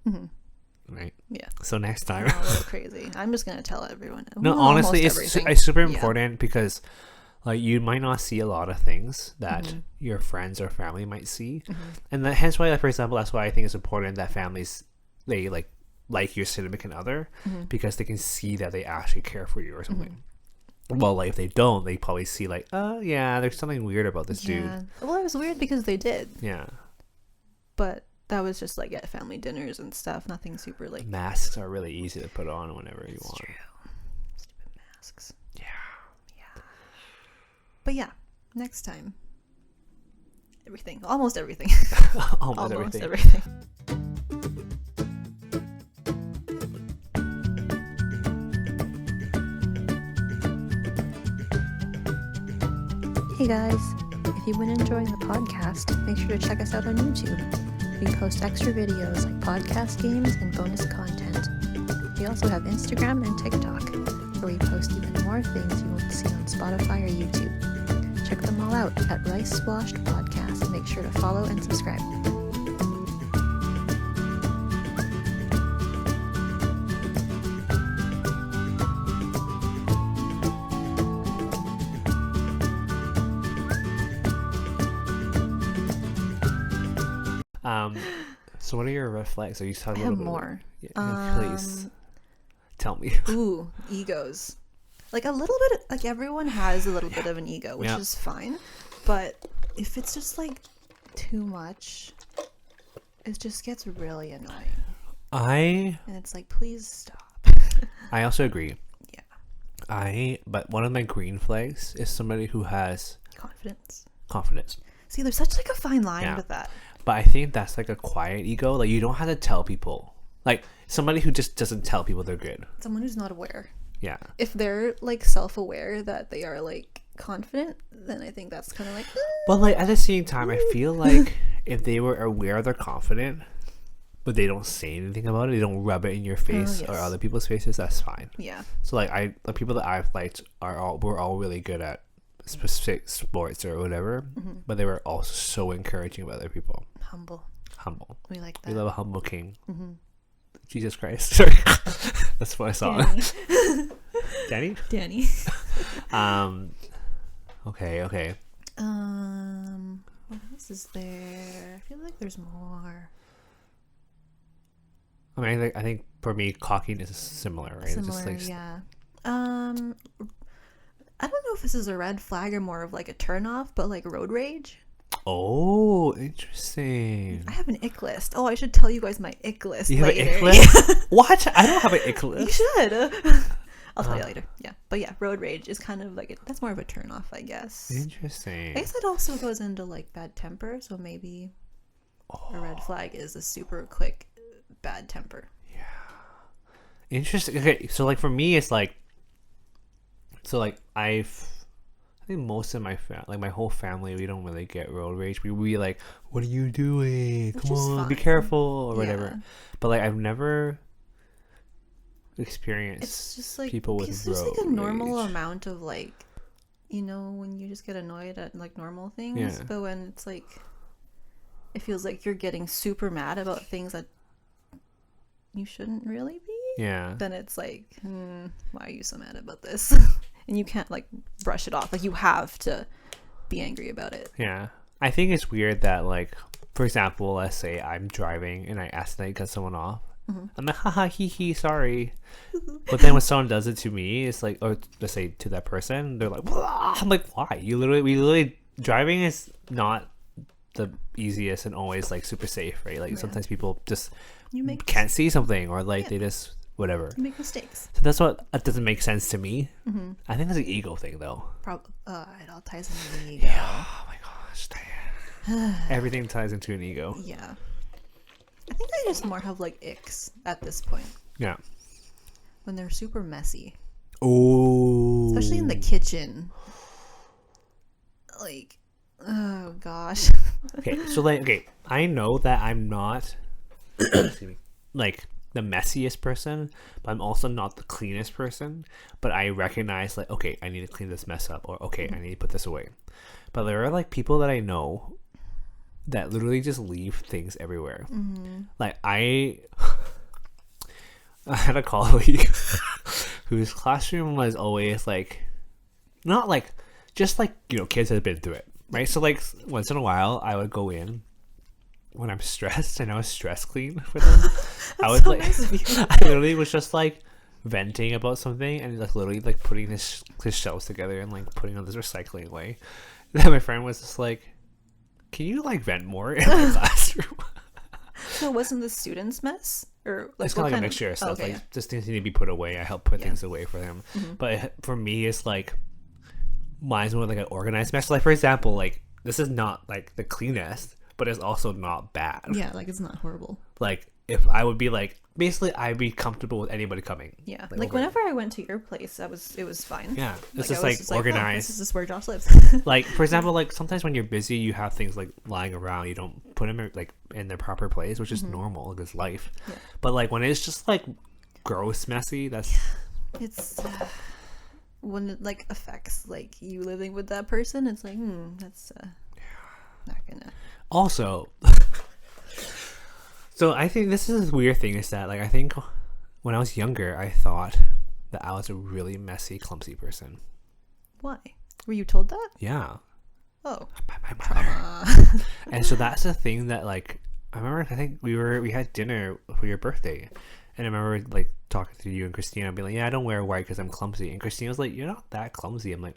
Right? Yeah. So next time. I'm a little crazy. I'm just gonna tell everyone. No, Well, honestly, almost it's everything. super Yeah. important because like you might not see a lot of things that your friends or family might see, and that, hence why, like, for example, that's why I think it's important that families they like your significant other because they can see that they actually care for you or something. Well, like if they don't, they probably see like, oh yeah, there's something weird about this dude. Well, it was weird because they did. Yeah. But that was just like at family dinners and stuff. Nothing super like. Masks are really easy to put on whenever you want. True. Stupid masks. Yeah. But yeah, next time. Everything. Almost everything. Almost everything. Hey guys, if you've been enjoying the podcast, make sure to check us out on YouTube. We post extra videos like podcast games and bonus content. We also have Instagram and TikTok, where we post even more things you won't see on Spotify or YouTube. Check them all out at RiceWashed Podcast and make sure to follow and subscribe. So what are your red flags? Are you talking I about have more. Please tell me. Ooh, egos. Like a little bit, like everyone has a little bit of an ego, which is fine. But if it's just like too much, it just gets really annoying. And it's like, please stop. I also agree. Yeah. But one of my green flags is somebody who has confidence. See, there's such like a fine line with that. But I think that's like a quiet ego. Like you don't have to tell people. Like somebody who just doesn't tell people they're good. Someone who's not aware. Yeah. If they're like self-aware that they are like confident, then I think that's kind of like. But like at the same time, I feel like if they were aware they're confident, but they don't say anything about it, they don't rub it in your face or other people's faces, that's fine. Yeah. So like the people that I've liked were all really good at specific sports or whatever, but they were also so encouraging of other people. Humble. We like that. We love a humble king. Jesus Christ. Sorry. That's what I saw. Danny. Okay. What else is there? I feel like there's more. I mean, I think for me, cockiness is similar, right? Similar, it's just like, yeah. I don't know if this is a red flag or more of like a turn off, but like road rage. Oh, interesting. I have an ick list. Oh, I should tell you guys my ick list. You later. have an ick list? What? I don't have an ick list. You should. I'll tell you later. Yeah, but yeah, road rage is kind of like that's more of a turn off, I guess. Interesting. I guess it also goes into like bad temper, so maybe a red flag is a super quick bad temper. Yeah. Interesting. Okay, so like for me, it's like, I think most of my my whole family, we don't really get road rage. We like, what are you doing? Come on, be careful or whatever. But like, I've never experienced it's just like people with it's road just like a normal rage. amount of like, you know, when you just get annoyed at like normal things, but when it's like, it feels like you're getting super mad about things that you shouldn't really be. Yeah. Then it's like, why are you so mad about this? And you can't like brush it off. Like you have to be angry about it. Yeah. I think it's weird that like, for example, let's say I'm driving and I accidentally cut someone off. I'm like, haha, hee hee, sorry. But then when someone does it to me, it's like, or let's say to that person, they're like, blah. I'm like, why? Driving is not the easiest and always like super safe, right? Like sometimes people just can't see something or like they just whatever. You make mistakes. So that's what that doesn't make sense to me. I think that's an ego thing though. It all ties into the ego. Yeah. Oh my gosh, Diane. Everything ties into an ego. Yeah. I think I just more have like icks at this point. Yeah. When they're super messy. Oh. Especially in the kitchen. Like, oh gosh. Okay, so like, I know that I'm not, excuse me, like the messiest person, but I'm also not the cleanest person. But I recognize like, okay, I need to clean this mess up, or okay, I need to put this away. But there are like people that I know that literally just leave things everywhere. Like I had a colleague whose classroom was always like, not like, just like, you know, kids had been through it, right? So like once in a while I would go in when I'm stressed and I was stress clean for them. I was so like, nice of you. I literally was just like venting about something and like literally like putting his shelves together and like putting on this recycling away. Then my friend was just like, can you like vent more in my classroom? So it wasn't the students' mess? Or like, It's kind of like a mixture of stuff. Like just things need to be put away. I help put things away for him. But for me, it's like mine's more like an organized mess. Like for example, like this is not like the cleanest, but it's also not bad. Yeah, like it's not horrible. Like if I would be like, basically I'd be comfortable with anybody coming. Yeah, like whenever I went to your place, it was fine. Yeah, it's Like, just like organized. This is where Josh lives. Like for example, like sometimes when you're busy, you have things like lying around. You don't put them like in their proper place, which is normal. Like it's life. Yeah. But like when it's just like gross, messy, that's It's when it like affects like you living with that person. It's like that's not gonna. Also, so I think this is a weird thing is that like I think when I was younger, I thought that I was a really messy, clumsy person. Why? Were you told that? Yeah. Oh. By my mother. And so that's the thing that like I remember. I think we had dinner for your birthday, and I remember like talking to you and Christina, being like, "Yeah, I don't wear white because I'm clumsy." And Christina was like, "You're not that clumsy." I'm like,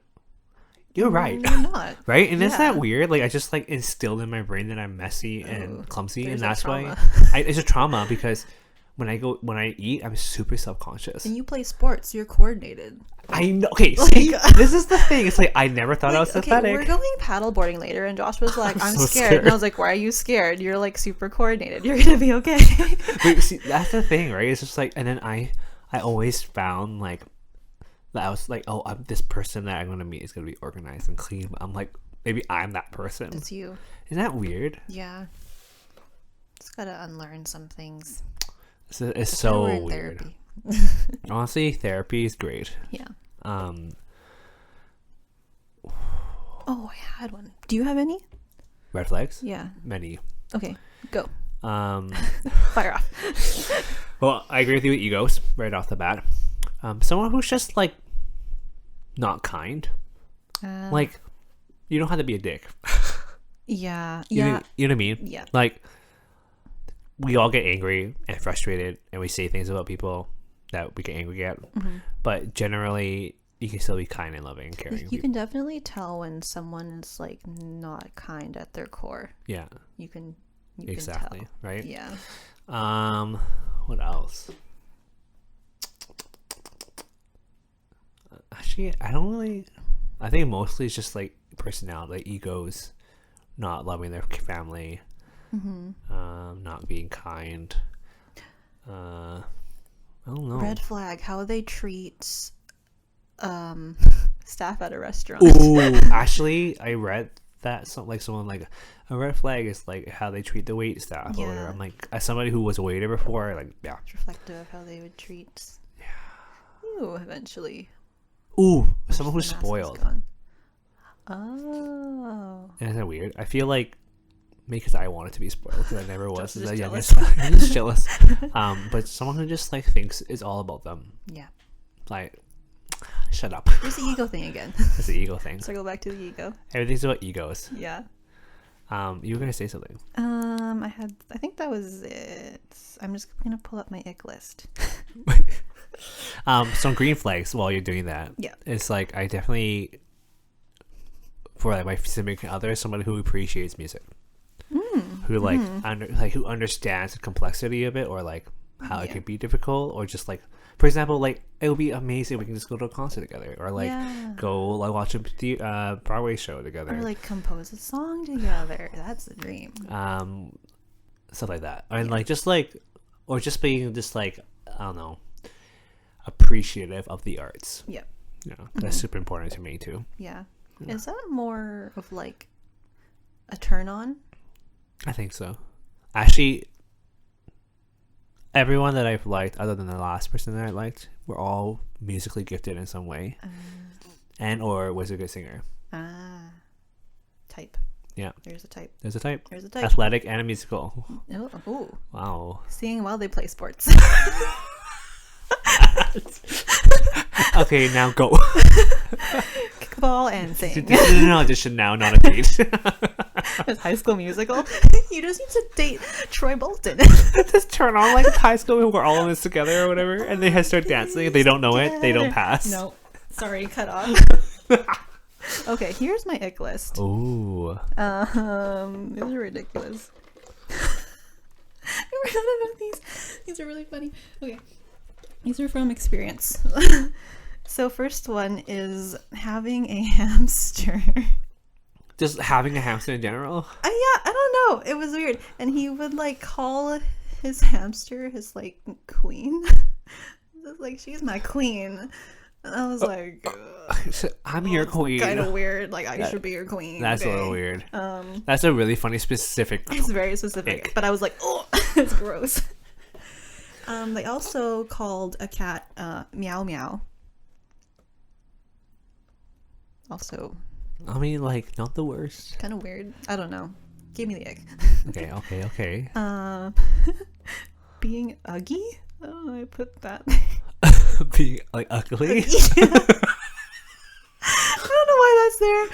"You're right." You're not. Right? And isn't that weird? Like I just like instilled in my brain that I'm messy and clumsy, and that's why it's a trauma because when I eat, I'm super self-conscious. And you play sports, you're coordinated. I know. Okay, see, this is the thing. It's like I never thought I was pathetic. We're going paddleboarding later, and Josh was like, "I'm so scared," and I was like, "Why are you scared? You're like super coordinated. You're gonna be okay." But see, that's the thing, right? It's just like, and then I always found like that I was like, oh, this person that I'm gonna meet is gonna be organized and clean. But I'm like, maybe I'm that person. It's you. Isn't that weird? Yeah. Just gotta unlearn some things. It's so weird. Therapy. Honestly, therapy is great. Yeah. Oh, I had one. Do you have any? Red flags? Yeah. Many. Okay, go. Um, Fire off. well, I agree with you with egos right off the bat. Someone who's just like not kind. Like, you don't have to be a dick. Yeah. You Yeah. know what I mean? Yeah. Like, we all get angry and frustrated, and we say things about people that we get angry at. But generally, you can still be kind and loving and caring. You can definitely tell when someone is like not kind at their core. Yeah. You can Exactly. tell. Right? Yeah. What else? Actually, I think mostly it's just like personality, like egos, not loving their family, not being kind. I don't know. Red flag, how they treat staff at a restaurant. Ooh, actually, I read that someone like a red flag is like how they treat the wait staff or whatever. I'm like, as somebody who was a waiter before, like It's reflective of how they would treat you eventually. Ooh, someone who's spoiled. Oh. Isn't that weird? I feel like maybe because I wanted to be spoiled because I never was as a youngest. jealous. I'm just jealous. But someone who just like thinks it's all about them. Yeah. Like, shut up. There's the ego thing again. That's the ego thing. Circle back to the ego. Everything's about egos. Yeah. You were gonna say something. I think that was it. I'm just gonna pull up my ick list. Some green flags while you're doing that. Yeah. It's like I definitely, for like my significant other, somebody who appreciates music, who like who understands the complexity of it, or like how it could be difficult, or just like, for example, like it would be amazing if we can just go to a concert together, or like go like watch a Broadway show together, Or like compose a song together. That's the dream. Stuff like that, and like just like, or just being just like, I don't know, appreciative of the arts. Yeah. You know, that's super important to me too. Yeah. Is that more of like a turn on? I think so. Actually, everyone that I've liked, other than the last person that I liked, were all musically gifted in some way, and or was a good singer. Type. Yeah. There's a type. There's a type. There's a type. Athletic and a musical. Oh, ooh. Wow. Seeing while they play sports. Okay, now go. Kickball and sing. This is an audition now, not a date. It's High School Musical. You just need to date Troy Bolton. Just turn on like high school. We're all in this together or whatever, and they start dancing. If they don't know it, they don't pass. No, sorry, cut off. Okay, here's my ick list. Ooh. These are ridiculous. I forgot about these. These are really funny. Okay, these are from experience. So first one is having a hamster. Just having a hamster in general. Yeah, I don't know. It was weird, and he would like call his hamster his like queen. Like, she's my queen. And I was like, I'm your queen. Kind of weird. Like, I should be your queen. That's okay? a little weird. That's a really funny specific. It's very specific, but I was like, oh, it's gross. They also called a cat Meow Meow. Also, I mean, like, not the worst. kind of weird. I don't know. Gave me the ick. Okay. Being Uggy? Oh, I put that. Being like ugly. I don't know why that's there.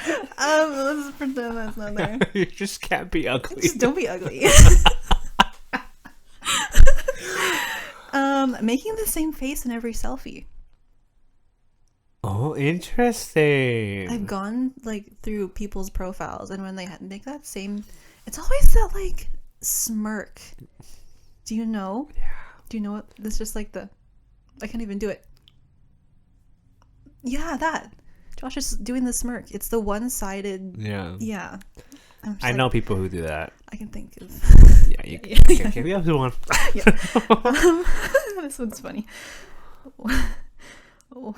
Let's pretend that's not there. You just can't be ugly. Just don't be ugly. Making the same face in every selfie. Oh, interesting. I've gone like through people's profiles, and when they make that same, it's always that like smirk. Do you know? Yeah. Do you know what? It's just like I can't even do it. Yeah, that. Josh is doing the smirk. It's the one-sided. Yeah. Yeah. I know people who do that. I can think of. Yeah, you can give me up to one. Yeah. This one's funny. Oh.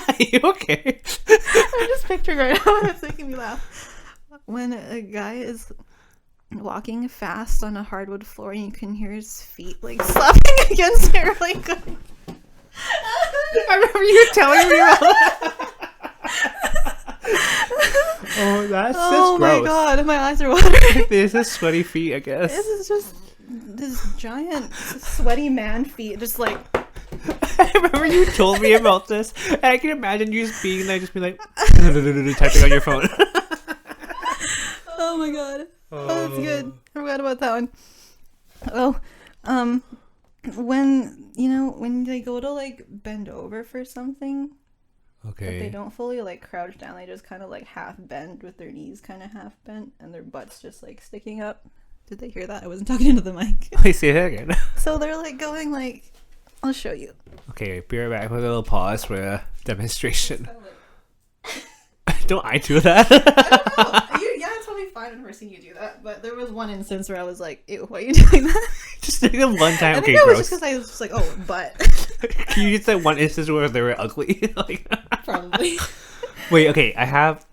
Are you okay? I'm just picturing right now. It's making me laugh. When a guy is walking fast on a hardwood floor and you can hear his feet like slapping against it really good. I remember you telling me about that. Oh, that's just oh gross. my god, my eyes are watering. These are sweaty feet, I guess. This is just this giant sweaty man feet, just like. I remember you told me about this, and I can imagine you just being there, just being like typing on your phone. Oh my god. Oh, that's good. I forgot about that one. Oh, when they go to like bend over for something, Okay. but they don't fully like crouch down. They just kind of like half bend with their knees kind of half bent and their butts just like sticking up. Did they hear that? I wasn't talking into the mic. Wait, say that again. So they're like going like, I'll show you. Okay, be right back with a little pause for a demonstration. Don't I do that? Yeah, it's totally fine when first seen you do that, but there was one instance where I was like, ew, why are you doing that? Just doing it one time. I Okay, think that was gross. just because I was just like, oh, but. Can you just say one instance where they were ugly? Like, Probably. wait, okay, I have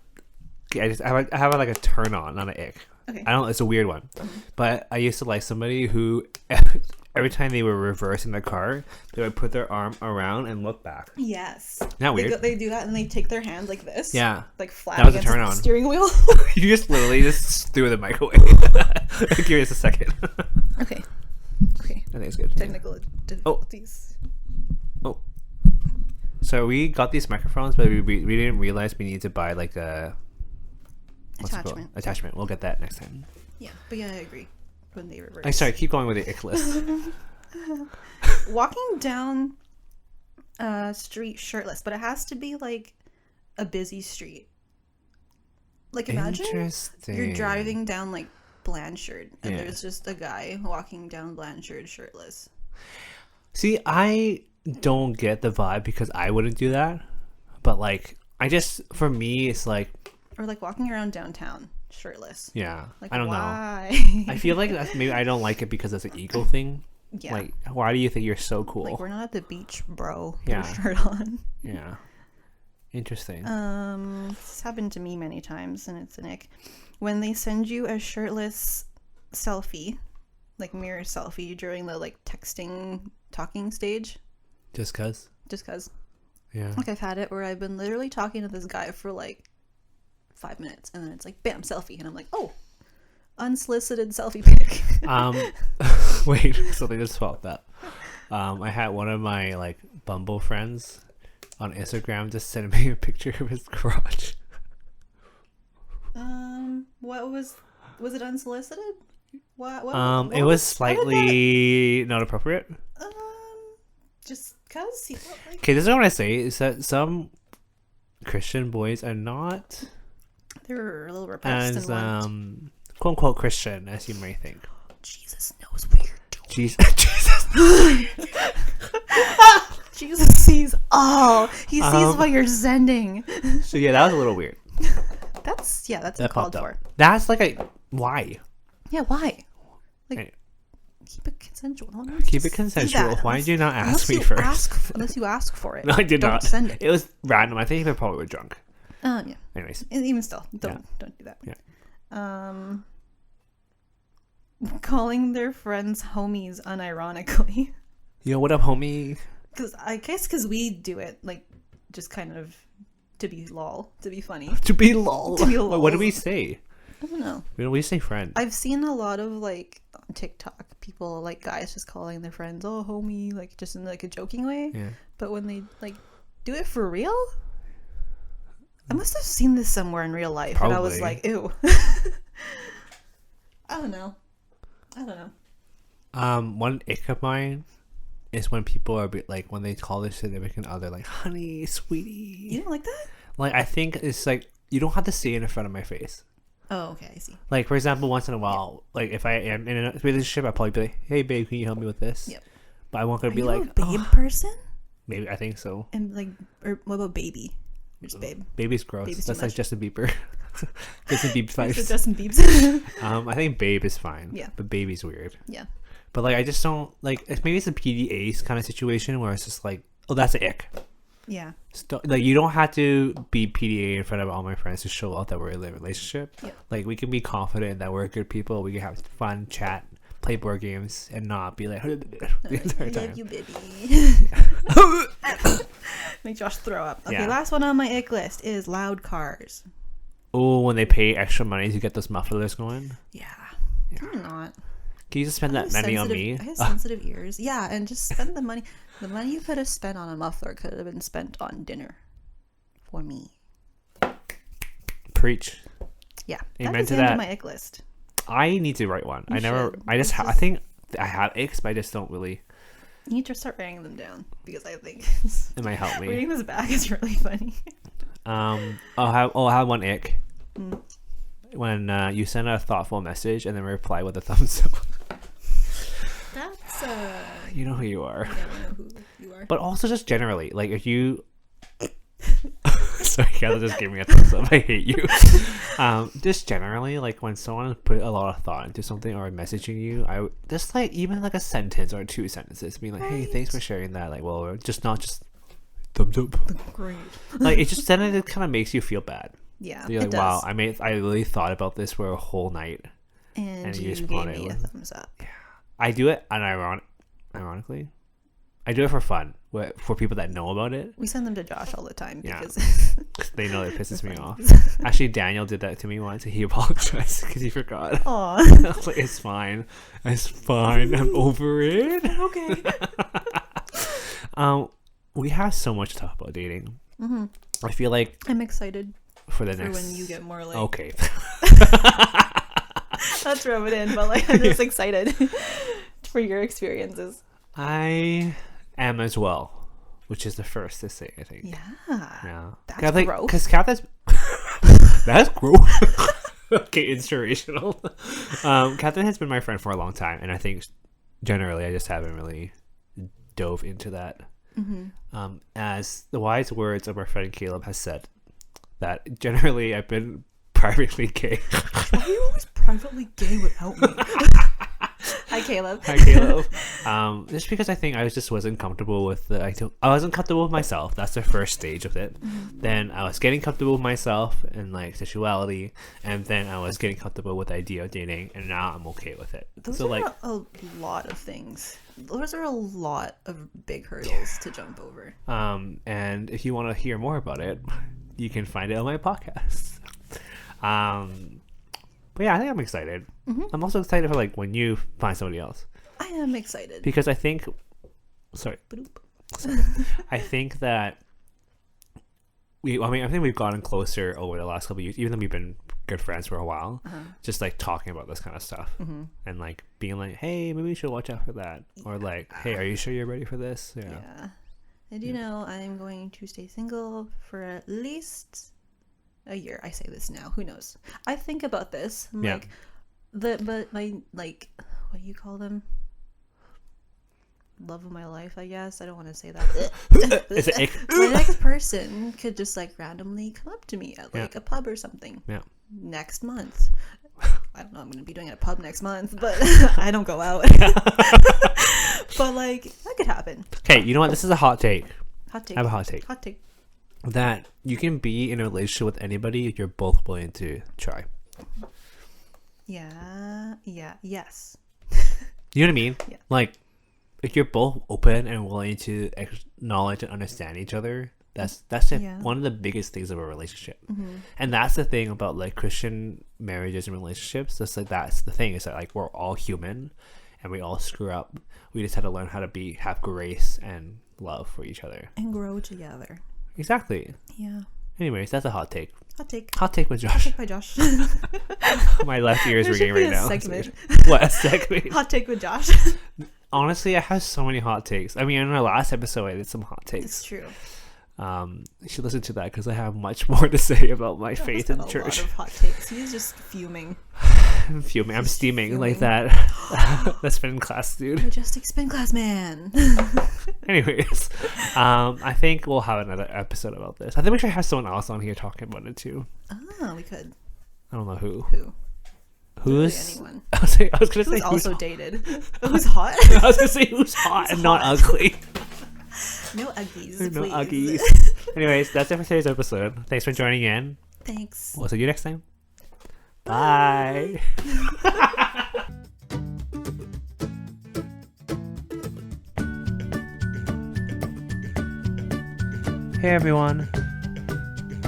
like a turn on, not an ick. Okay. I don't. It's a weird one, but I used to like somebody who every time they were reversing the car, they would put their arm around and look back. Yes. Not weird. They do that and they take their hand like this. Yeah. Like flat That was a against turn the on. steering wheel. You just literally just threw the mic away. Give me just a second. Okay. Okay. I think it's good. Technical difficulties. Oh. So we got these microphones, but we didn't realize we need to buy like a attachment. We'll get that next time. Yeah, but yeah, I agree. When they reverse. I'm sorry, keep going with the ick list. Walking down a street shirtless, but it has to be like a busy street. Like imagine you're driving down like Blanchard and there's just a guy walking down Blanchard shirtless. See, I don't get the vibe because I wouldn't do that. But like, for me, it's like. Or like walking around downtown shirtless. Yeah. Like, I don't why? know. I feel like maybe I don't like it because it's an ego thing. Yeah. Like, why do you think you're so cool? Like, we're not at the beach, bro. Yeah. Put a shirt on. Yeah. Interesting. This happened to me many times, and it's an ick. When they send you a shirtless selfie, like mirror selfie during the like texting talking stage. Just cause. Yeah. Like I've had it where I've been literally talking to this guy for like 5 minutes, and then it's like bam, selfie, and I'm like, oh, unsolicited selfie pic. Wait, something just popped up. I had one of my like Bumble friends on Instagram just send me a picture of his crotch. What was it unsolicited? What it was slightly not appropriate. Just cause he felt like... Okay, this is what I say is that some Christian boys are not they're a little repressed as and quote unquote Christian as you may think. Jesus knows what you're doing. Jesus. Jesus sees all. He sees what you're sending. So yeah, that was a little weird. That's that uncalled popped for. up. That's like why? Yeah, why? Like, Hey. keep it consensual. No one Keep wants it to consensual. see that. Why did you not ask Unless me you first? Unless you ask for it. No, I did Don't not. Send it. It was random. I think they probably were drunk. Yeah. Anyways. Even still, don't do that. Yeah. Calling their friends homies unironically. Yo, what up, homie? Because we do it like just kind of to be lol, to be funny. To be lol. To be lol. What do we say? I don't know. We say friend. I've seen a lot of like on TikTok people like guys just calling their friends oh homie, like just in like a joking way. Yeah. But when they like do it for real, I must have seen this somewhere in real life. Probably. And I was like, ew. I don't know. One ick of mine is when people are like when they call their significant other like honey, sweetie. You don't like that? Like I think it's like you don't have to say it in front of my face. Oh, okay, I see. Like for example, once in a while, like if I am in a relationship, I'll probably be like, "Hey, babe, can you help me with this?" Yep. But I won't gonna Are be you like, a babe "Oh." person? Maybe I think so. And like, or what about baby? Just babe. Baby's gross. Baby's That's too like much. Justin Bieber. Justin Bieber's So vibes. Justin Biebs. I think babe is fine. Yeah. But baby's weird. Yeah. But like I just don't like. Maybe it's a PDA kind of situation where it's just like, oh, that's an ick. Yeah. Like you don't have to be PDA in front of all my friends to show out that we're in a relationship. Yeah. Like we can be confident that we're good people. We can have fun, chat, play board games, and not be like the entire I time. love you, baby. Make Josh throw up. Okay, Yeah. last one on my ick list is loud cars. Oh, when they pay extra money to get those mufflers going. Yeah. Yeah. I'm not. Can you just spend I that have money on sensitive- me? I have sensitive ears. Yeah, and just spend the money. The money you could have spent on a muffler could have been spent on dinner for me. Preach. Yeah. Amen that is to the end that. of my ick list. I need to write one. You I never. should. I just. It's I think I have icks, but I just don't really. You need to start writing them down because I think It might help me. reading this back is really funny. I'll have one ick. Mm. When you send a thoughtful message and then reply with a thumbs up. That's You know who you are. I don't know who you are. But also just generally, like if you sorry, Kayla just gave me a thumbs up. I hate you. Just generally, like when someone put a lot of thought into something or messaging you, I just like even like a sentence or 2 sentences being like, hey, thanks for sharing that. Like, well, just not just thumbs up. Great. Like it just then it kind of makes you feel bad. Yeah, You're it like, wow, does. I really thought about this for a whole night. And you you just gave want me it a with- thumbs up. I do it ironically. I do it for fun, for people that know about it. We send them to Josh all the time Yeah. because They know it pisses me They're off. friends. Actually, Daniel did that to me once, and he apologized because he forgot. Aw. I was like, it's fine. It's fine. I'm over it. Okay. We have so much to talk about dating. Mm-hmm. I feel like I'm excited for the for next... when you get more like. Okay. Let's rub it in, but like I'm just excited for your experiences. I am as well, which is the first to say, I think. Yeah. That's Kath, like, gross. because Kath has... That's gross. Okay, inspirational. Catherine has been my friend for a long time, and I think generally I just haven't really dove into that. Mm-hmm. As the wise words of our friend Caleb has said, that generally I've been privately gay. Why are you always privately gay without me? I Hi, Caleb. Hi, Caleb. Just because I think I wasn't comfortable with I wasn't comfortable with myself. That's the first stage of it. Then I was getting comfortable with myself and like sexuality, and then I was getting comfortable with the idea of dating, and now I'm okay with it. Those So are like, a lot of things. Those are a lot of big hurdles to jump over. and if you want to hear more about it, you can find it on my podcast. But yeah, I think I'm excited. I'm also excited for like when you find somebody else, I am excited. because I think, sorry, I think that I think we've gotten closer over the last couple of years, even though we've been good friends for a while. Just like talking about this kind of stuff, and like being like, hey, maybe we should watch out for that, or like, hey, are you sure you're ready for this? Yeah. And you know, I'm going to stay single for at least a year. I say this now. Who knows? I think about this. I'm like, but my, like, what do you call them? Love of my life, I guess. I don't want to say that. Is it My next person could just like randomly come up to me at like a pub or something. Yeah. Next month. I don't know. I'm going to be doing it at a pub next month, but I don't go out. But like that could happen. Okay, you know what? This is a hot take. Hot take. I have a hot take. Hot take. That you can be in a relationship with anybody if you're both willing to try. Yeah. Yes. You know what I mean? Yeah. Like, if you're both open and willing to acknowledge and understand each other, that's one of the biggest things of a relationship. And that's the thing about like Christian marriages and relationships. That's the thing, is that like we're all human and we all screw up. We just have to learn how to have grace and love for each other And grow together. Exactly. Yeah. Anyways, that's a hot take. Hot take. Hot take with Hot Josh. take by Josh. My left ear is There ringing should be right a now. segment. What a segment? Hot take with Josh. Honestly, I have so many hot takes. I mean, in our last episode, I did some hot It's takes. true. You should listen to that because I have much more to say about my faith in A lot church. of hot takes. He's just fuming. I'm fuming. I'm steaming fuming. like that. That's spin class, dude. Majestic spin class man. Anyways, I think we'll have another episode about this. I think we should have someone else on here talking about it too. Oh, we could. I don't know who. Who's anyone? I was gonna say Who's who's also dated? Who's hot? I was gonna say who's hot and not ugly. No uggies, No please. uggies. Anyways, that's it for today's episode. Thanks for joining in. Thanks. We'll see you next time. Bye. Hey everyone.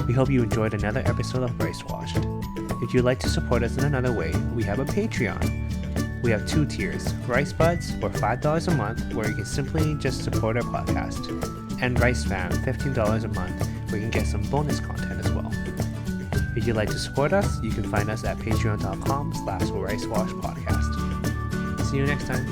We hope you enjoyed another episode of RiceWashed. If you'd like to support us in another way, we have a Patreon. We have 2 tiers, Rice Buds for $5 a month, where you can simply just support our podcast, and Rice Fam, $15 a month, where you can get some bonus content as well. If you'd like to support us, you can find us at patreon.com/RiceWashPodcast. See you next time.